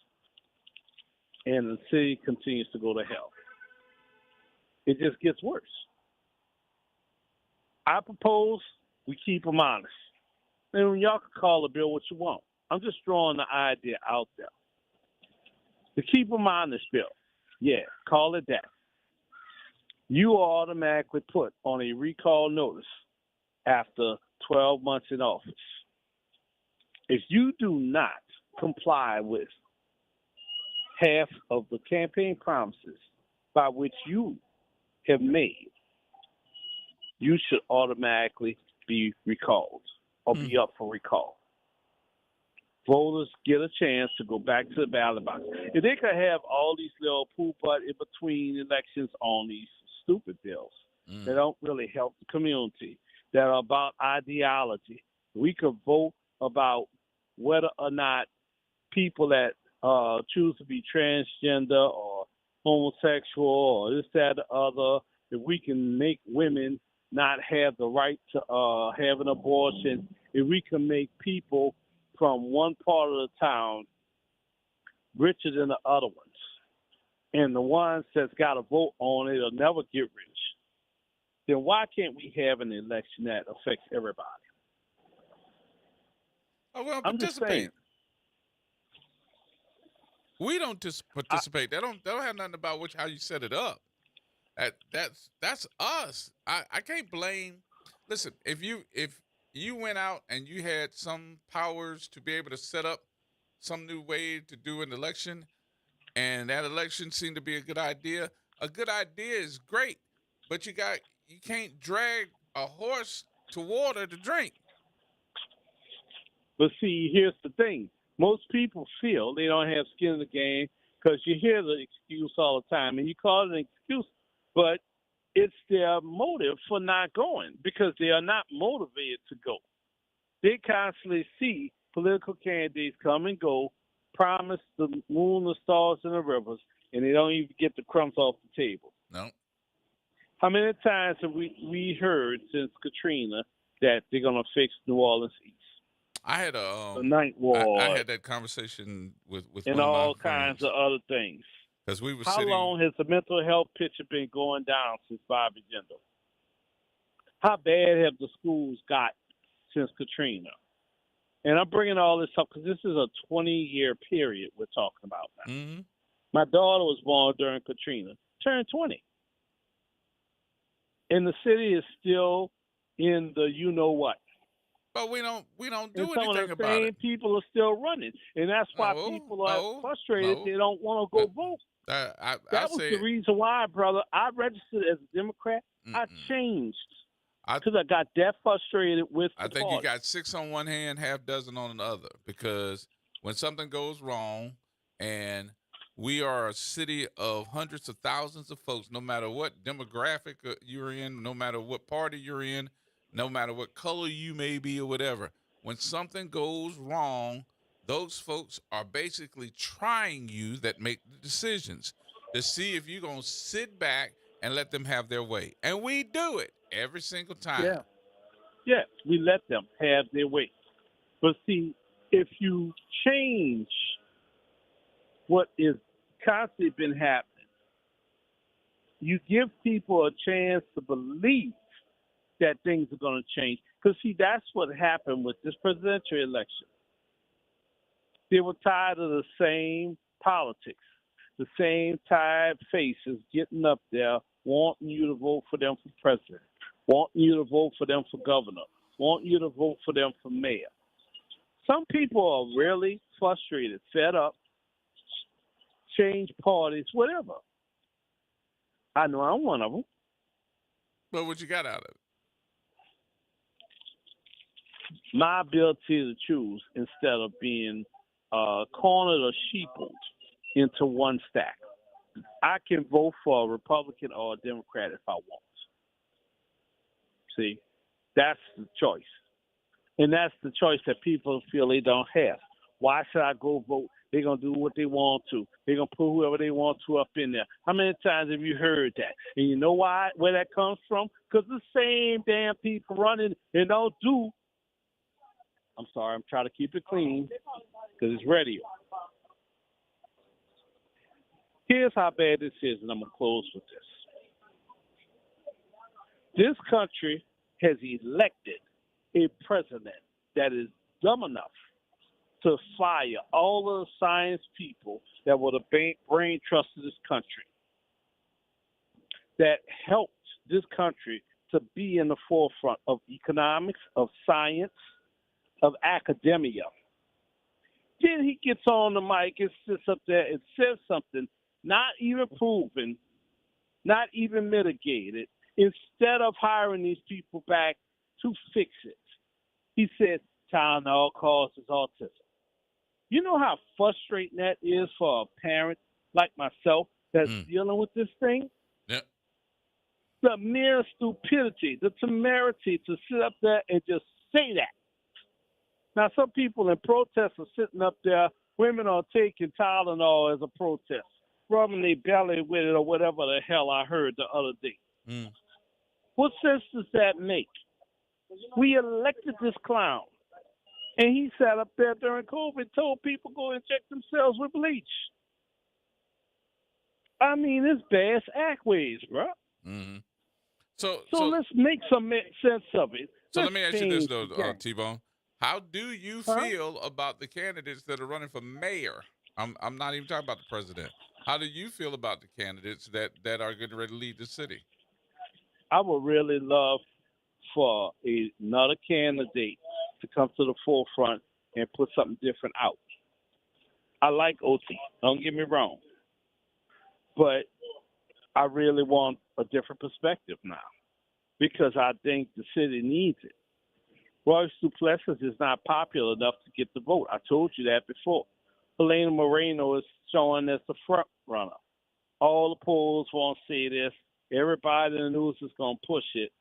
E: and the city continues to go to hell. It just gets worse. I propose we keep them honest. And y'all can call the bill what you want. I'm just throwing the idea out there. To keep them honest bill, yeah, call it that. You are automatically put on a recall notice after 12 months in office. If you do not comply with half of the campaign promises by which you have made, you should automatically be recalled or be up for recall. Voters get a chance to go back to the ballot box. If they could have all these little poo-butt in between elections on these stupid bills that don't really help the community, that are about ideology, we could vote about whether or not people that choose to be transgender or homosexual or this, that, the other, if we can make women not have the right to have an abortion, if we can make people from one part of the town richer than the other ones, and the ones that's got a vote on it will never get rich, then why can't we have an election that affects everybody?
C: Oh, well,
E: I'm just saying.
C: We don't just participate. That don't have nothing about how you set it up. That's us. I can't blame. Listen, if you went out and you had some powers to be able to set up some new way to do an election, and that election seemed to be a good idea is great, but you can't drag a horse to water to drink.
E: But see, here's the thing. Most people feel they don't have skin in the game because you hear the excuse all the time, and you call it an excuse, but it's their motive for not going because they are not motivated to go. They constantly see political candidates come and go, promise the moon, the stars, and the rivers, and they don't even get the crumbs off the table.
C: No.
E: How many times have we heard since Katrina that they're going to fix New Orleans East?
C: I had
E: the Ninth Ward.
C: I had that conversation with
E: and
C: one of
E: all
C: my
E: kinds
C: friends.
E: of other things.
C: Because we were
E: How
C: sitting.
E: long has the mental health picture been going down since Bobby Jindal? How bad have the schools got since Katrina? And I'm bringing all this up because this is a 20-year period we're talking about now.
C: Mm-hmm.
E: My daughter was born during Katrina, turned 20. And the city is still in the you-know-what.
C: But we don't do
E: and some
C: anything
E: of the
C: about
E: same
C: it.
E: people are still running. And that's why people are frustrated. They don't want to go vote. That was the reason why, brother. I registered as a Democrat. I changed because I got that frustrated with the
C: I think
E: party.
C: you got 6 on one hand, half dozen on the other. Because when something goes wrong, and we are a city of hundreds of thousands of folks, no matter what demographic you're in, no matter what party you're in, no matter what color you may be or whatever, when something goes wrong, those folks are basically trying you that make the decisions to see if you're going to sit back and let them have their way. And we do it every single time.
E: Yeah. Yes, we let them have their way. But see, if you change what is constantly been happening, you give people a chance to believe that things are going to change. Because, see, that's what happened with this presidential election. They were tired of the same politics, the same tired faces getting up there wanting you to vote for them for president, wanting you to vote for them for governor, wanting you to vote for them for mayor. Some people are really frustrated, fed up, change parties, whatever. I know I'm one of them.
C: But what you got out of it?
E: My ability to choose instead of being cornered or sheepled into one stack. I can vote for a Republican or a Democrat if I want. See, that's the choice. And that's the choice that people feel they don't have. Why should I go vote? They're going to do what they want to. They're going to put whoever they want to up in there. How many times have you heard that? And you know why? Where that comes from? Because the same damn people running and don't do. I'm sorry, I'm trying to keep it clean because it's radio. Here's how bad this is, and I'm going to close with this. This country has elected a president that is dumb enough to fire all of the science people that were the brain trust of this country, that helped this country to be in the forefront of economics, of science, of academia. Then he gets on the mic and sits up there and says something not even proven, not even mitigated, instead of hiring these people back to fix it. He said, child all causes autism. You know how frustrating that is for a parent like myself that's dealing with this thing?
C: Yep.
E: The mere stupidity, the temerity to sit up there and just say that. Now, some people in protest are sitting up there, women are taking Tylenol as a protest, rubbing their belly with it or whatever the hell I heard the other day. What sense does that make? We elected this clown, and he sat up there during COVID, told people go inject themselves with bleach. I mean, it's bass ackways, bro.
C: Mm-hmm. So
E: let's make some sense of it.
C: So
E: Let's
C: let me ask you this,
E: change
C: though,
E: the game.
C: T-Bone. How do you feel about the candidates that are running for mayor? I'm not even talking about the president. How do you feel about the candidates that are getting ready to lead the city?
E: I would really love for another candidate to come to the forefront and put something different out. I like OT, don't get me wrong, but I really want a different perspective now because I think the city needs it. Royce Duplessis is not popular enough to get the vote. I told you that before. Helena Moreno is showing as the front runner. All the polls want to say this. Everybody in the news is going to push it.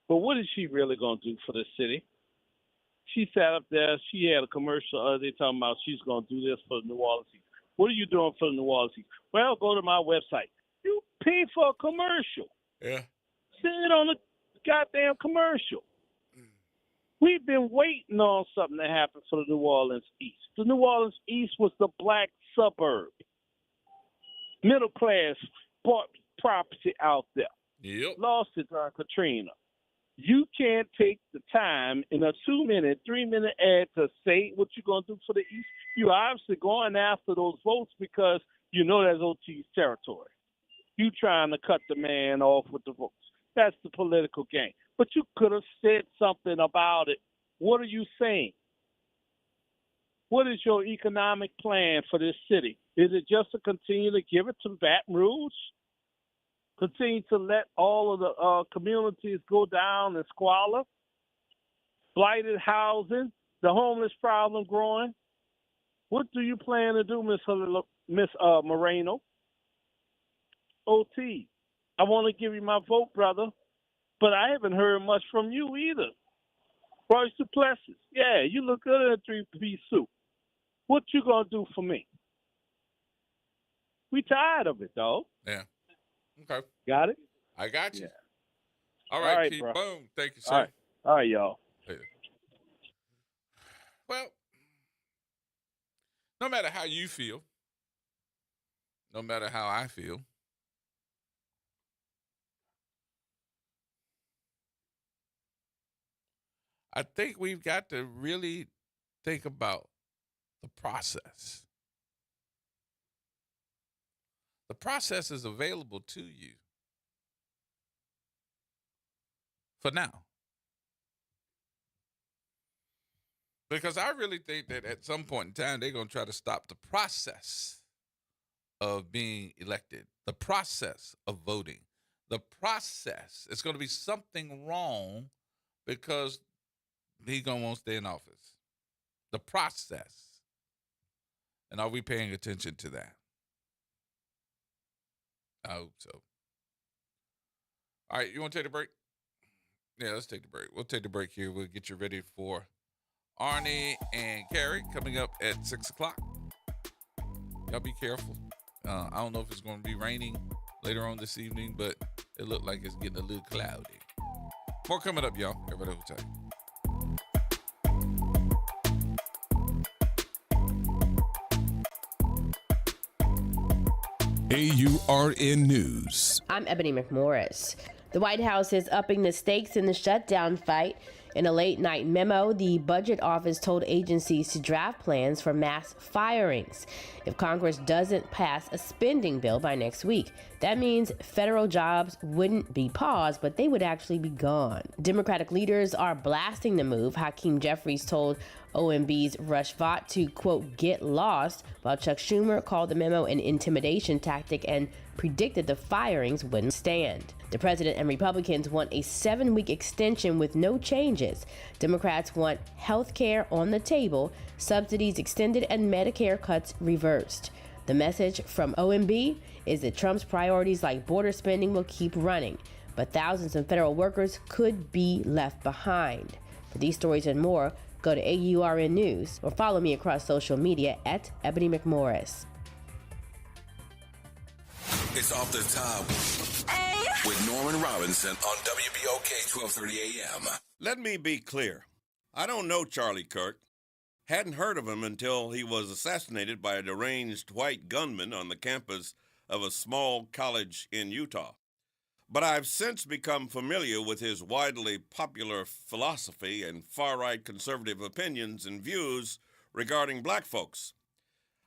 E: But what is she really going to do for the city? She sat up there. She had a commercial. They talking about she's going to do this for the New Orleans East. What are you doing for the New Orleans East? Well, go to my website. You pay for a commercial.
C: Yeah.
E: Sit on the goddamn commercial. We've been waiting on something to happen for the New Orleans East. The New Orleans East was the black suburb. Middle class bought property out there.
C: Yep.
E: Lost it during Katrina. You can't take the time in a 2-minute, 3-minute ad to say what you're going to do for the East. You're obviously going after those votes because you know that's OT's territory. You trying to cut the man off with the votes. That's the political game. But you could have said something about it. What are you saying? What is your economic plan for this city? Is it just to continue to give it to Baton Rouge? Continue to let all of the communities go down in squalor? Blighted housing? The homeless problem growing? What do you plan to do, Miss Moreno? OT, I want to give you my vote, brother, but I haven't heard much from you either. Royce Duplessis, yeah, you look good in a three-piece suit. What you gonna do for me? We tired of it, though.
C: Yeah. Okay.
E: Got it?
C: I got you.
E: Yeah.
C: All right,
E: All right,
C: Keith.
E: bro.
C: Boom. Thank you, sir.
E: All right. All right, y'all.
C: Yeah. Well, no matter how you feel, no matter how I feel, I think we've got to really think about the process. The process is available to you for now. Because I really think that at some point in time, they're going to try to stop the process of being elected, the process of voting, the process. It's going to be something wrong because he's going to want to stay in office. The process. And are we paying attention to that? I hope so. All right, you want to take a break? Yeah, let's take the break. We'll take the break here. We'll get you ready for Arnie and Carrie coming up at 6 o'clock. Y'all be careful. I don't know if it's going to be raining later on this evening, but it looked like it's getting a little cloudy. More coming up, y'all. Everybody hold tight.
F: AURN News.
I: I'm Ebony McMorris. The White House is upping the stakes in the shutdown fight. In a late-night memo, the Budget Office told agencies to draft plans for mass firings if Congress doesn't pass a spending bill by next week. That means federal jobs wouldn't be paused, but they would actually be gone. Democratic leaders are blasting the move. Hakeem Jeffries told OMB's Rush Vought to, quote, get lost, while Chuck Schumer called the memo an intimidation tactic and predicted the firings wouldn't stand. The president and Republicans want a 7-week extension with no changes. Democrats want health care on the table, subsidies extended, and Medicare cuts reversed. The message from OMB is that Trump's priorities like border spending will keep running, but thousands of federal workers could be left behind. For these stories and more, go to AURN News or follow me across social media at Ebony McMorris.
B: It's Off the Top with Norman Robinson on WBOK 1230 AM.
J: Let me be clear. I don't know Charlie Kirk. Hadn't heard of him until he was assassinated by a deranged white gunman on the campus of a small college in Utah. But I've since become familiar with his widely popular philosophy and far-right conservative opinions and views regarding black folks.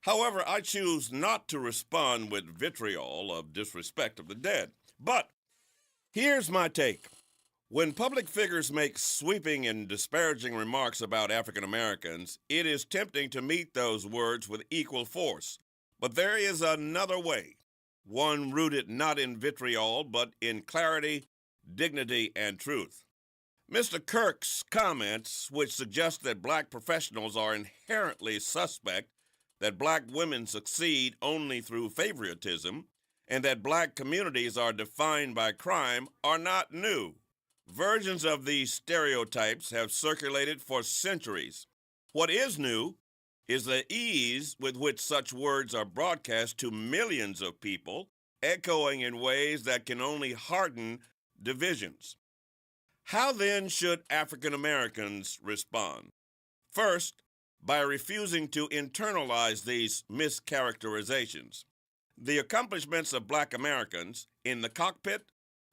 J: However, I choose not to respond with vitriol of disrespect of the dead. But here's my take. When public figures make sweeping and disparaging remarks about African Americans, it is tempting to meet those words with equal force. But there is another way, one rooted not in vitriol, but in clarity, dignity, and truth. Mr. Kirk's comments, which suggest that black professionals are inherently suspect, that black women succeed only through favoritism, and that black communities are defined by crime, are not new. Versions of these stereotypes have circulated for centuries. What is new is the ease with which such words are broadcast to millions of people, echoing in ways that can only harden divisions. How then should African Americans respond? First, by refusing to internalize these mischaracterizations. The accomplishments of black Americans in the cockpit,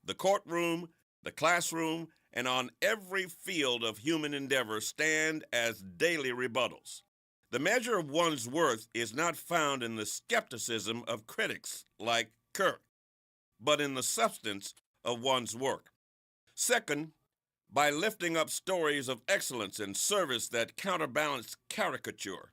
J: the courtroom, the classroom, and on every field of human endeavor stand as daily rebuttals. The measure of one's worth is not found in the skepticism of critics like Kirk, but in the substance of one's work. Second, by lifting up stories of excellence and service that counterbalance caricature.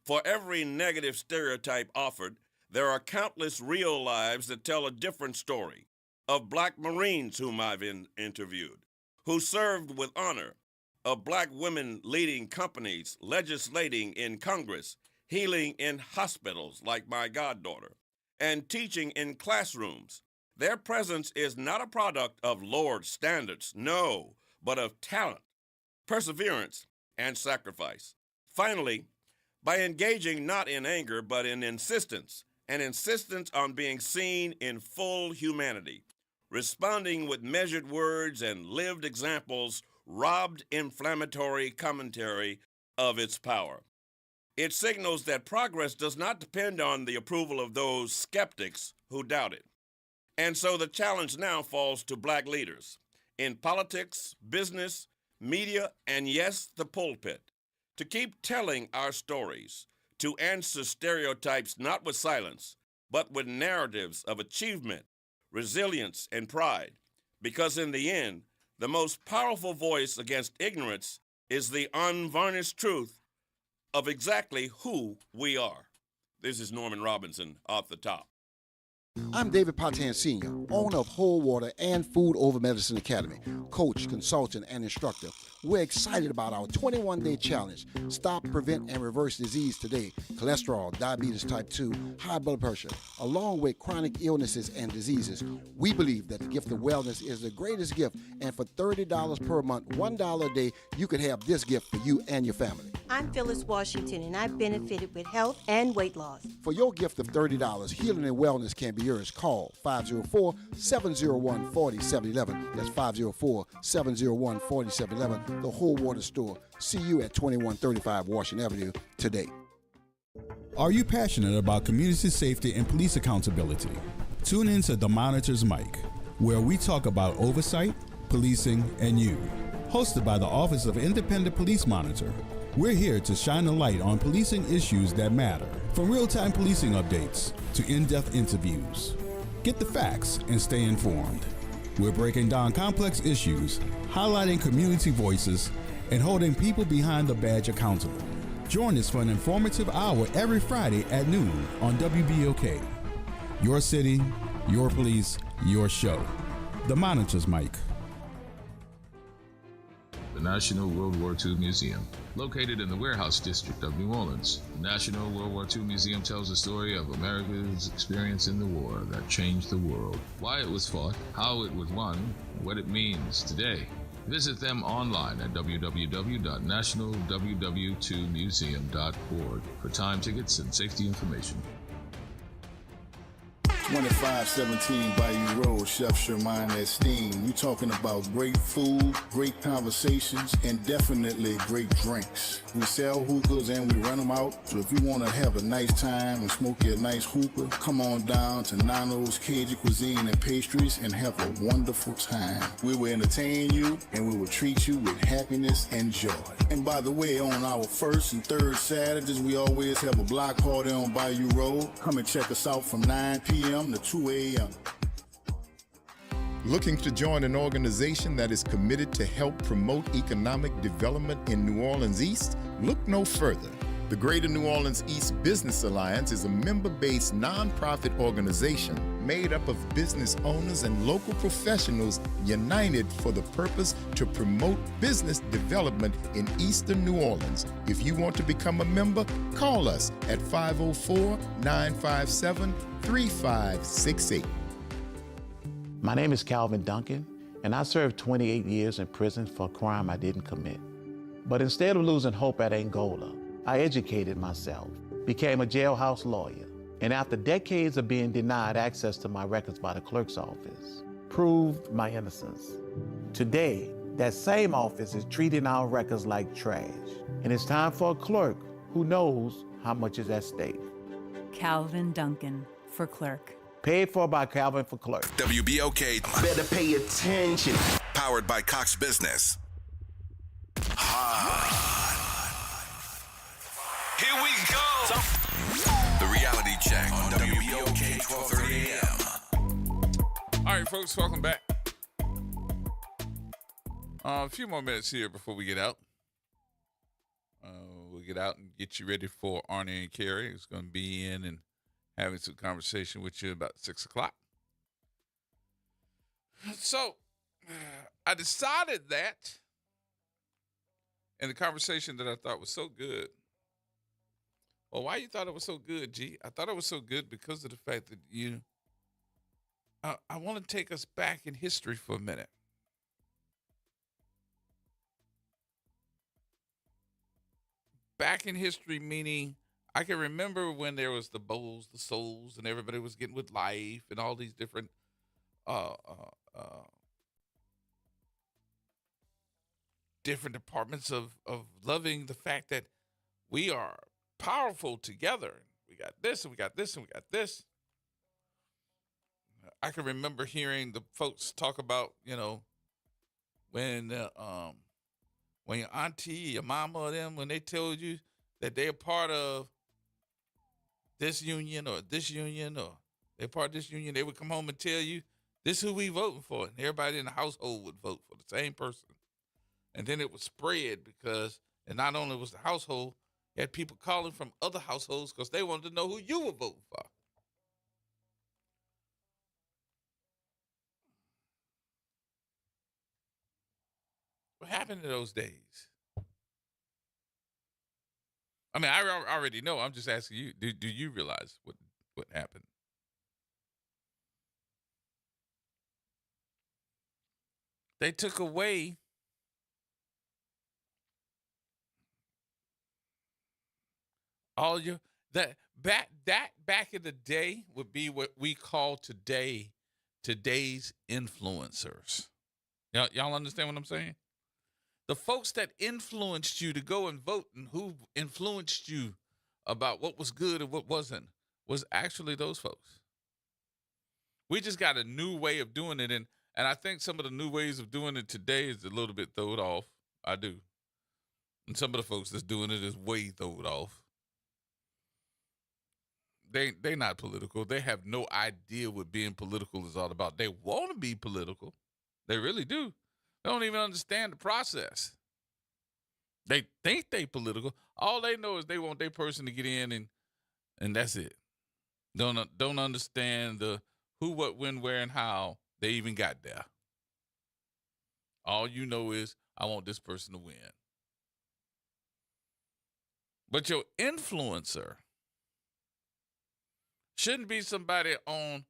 J: For every negative stereotype offered, there are countless real lives that tell a different story. Of black Marines whom I've interviewed, who served with honor, of black women leading companies, legislating in Congress, healing in hospitals like my goddaughter, and teaching in classrooms. Their presence is not a product of lowered standards, no, but of talent, perseverance, and sacrifice. Finally, by engaging not in anger but in insistence, an insistence on being seen in full humanity, responding with measured words and lived examples robbed inflammatory commentary of its power. It signals that progress does not depend on the approval of those skeptics who doubt it. And so the challenge now falls to black leaders in politics, business, media, and yes, the pulpit, to keep telling our stories, to answer stereotypes not with silence, but with narratives of achievement, resilience, and pride. Because in the end, the most powerful voice against ignorance is the unvarnished truth of exactly who we are. This is Norman Robinson off the top.
K: I'm David Patan Sr., owner of Whole Water and Food Over Medicine Academy, coach, consultant, and instructor. We're excited about our 21-day challenge. Stop, prevent, and reverse disease today. Cholesterol, diabetes type 2, high blood pressure, along with chronic illnesses and diseases. We believe that the gift of wellness is the greatest gift, and for $30 per month, $1 a day, you could have this gift for you and your family.
L: I'm Phyllis Washington, and I've benefited with health and weight loss.
K: For your gift of $30, healing and wellness can be yours. Call 504-701-4711. That's 504-701-4711. The Whole Water Store. See you at 2135 Washington Avenue today.
M: Are you passionate about community safety and police accountability? Tune in to The Monitor's Mic, where we talk about oversight, policing, and you. Hosted by the Office of Independent Police Monitor. We're here to shine a light on policing issues that matter, from real-time policing updates to in-depth interviews. Get the facts and stay informed. We're breaking down complex issues, highlighting community voices, and holding people behind the badge accountable. Join us for an informative hour every Friday at noon on WBOK. Your city, your police, your show. The Monitor's Mic.
X: The National World War II Museum. Located in the Warehouse District of New Orleans, the National World War II Museum tells the story of America's experience in the war that changed the world, why it was fought, how it was won, and what it means today. Visit them online at www.nationalww2museum.org for time tickets and safety information.
P: 2517 Bayou Road, Chef Sherman Esteem. You talking about great food, great conversations, and definitely great drinks. We sell hookahs and we run them out. So if you want to have a nice time and smoke your nice hookah, come on down to Nano's Cajun Cuisine and Pastries and have a wonderful time. We will entertain you and we will treat you with happiness and joy. And by the way, on our first and third Saturdays, we always have a block party on Bayou Road. Come and check us out from 9 p.m. to 2 a.m. Looking to join an organization that is committed to help promote economic development in New Orleans East? Look no further. The Greater New Orleans East Business Alliance is a member-based nonprofit organization made up of business owners and local professionals united for the purpose to promote business development in Eastern New Orleans. If you want to become a member, call us at 504-957-3568.
Y: My name is Calvin Duncan, and I served 28 years in prison for a crime I didn't commit. But instead of losing hope at Angola, I educated myself, became a jailhouse lawyer, and after decades of being denied access to my records by the clerk's office, proved my innocence. Today, that same office is treating our records like trash, and it's time for a clerk who knows how much is at stake.
Z: Calvin Duncan for clerk.
Y: Paid for by Calvin for clerk.
B: WBOK. Better pay attention. Powered by Cox Business. Here we go. The reality check on WBOK 1230 AM.
C: All right, folks, welcome back. A few more minutes here before we get out. We'll get out and get you ready for Arnie and Carrie, who's going to be in and having some conversation with you about 6 o'clock. So I decided that, and the conversation that I thought was so good. Well, why you thought it was so good, G? I thought it was so good because of the fact that I want to take us back in history for a minute. Back in history, meaning I can remember when there was the bowls, the souls, and everybody was getting with life and all these different different departments of loving the fact that we are powerful together. We got this and we got this and we got this. I can remember hearing the folks talk about, when your auntie, your mama, or them, when they told you that they're part of this union or they're part of this union, they would come home and tell you, this is who we voting for. And everybody in the household would vote for the same person. And then it would spread because, and not only was the household, you had people calling from other households because they wanted to know who you were voting for. What happened in those days? I mean, I already know. I'm just asking you, do you realize what happened? They took away all your back in the day would be what we call today's influencers. Y'all understand what I'm saying? The folks that influenced you to go and vote and who influenced you about what was good and what wasn't was actually those folks. We just got a new way of doing it, and I think some of the new ways of doing it today is a little bit throwed off. I do. And some of the folks that's doing it is way throwed off. They not political. They have no idea what being political is all about. They want to be political. They really do. They don't even understand the process. They think they political. All they know is they want their person to get in and that's it. Don't understand the who, what, when, where, and how they even got there. All you know is I want this person to win. But your influencer shouldn't be somebody on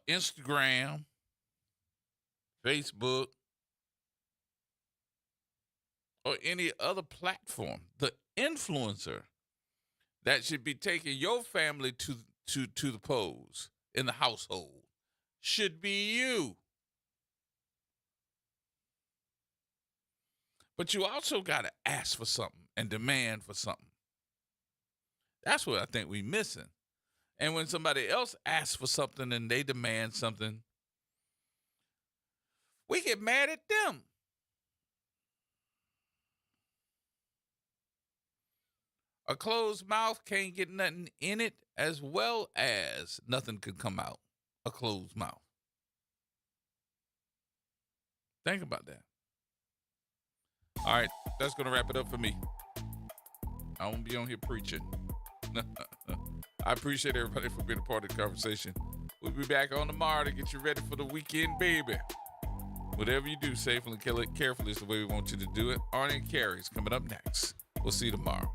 C: Instagram, Facebook, or any other platform. The influencer that should be taking your family to the polls in the household should be you. But you also got to ask for something and demand for something. That's what I think we're missing. And when somebody else asks for something and they demand something, we get mad at them. A closed mouth can't get nothing in it, as well as nothing can come out. A closed mouth. Think about that. All right, that's going to wrap it up for me. I won't be on here preaching. I appreciate everybody for being a part of the conversation. We'll be back on tomorrow to get you ready for the weekend, baby. Whatever you do, safely and carefully is the way we want you to do it. Arnie and Carrie's coming up next. We'll see you tomorrow.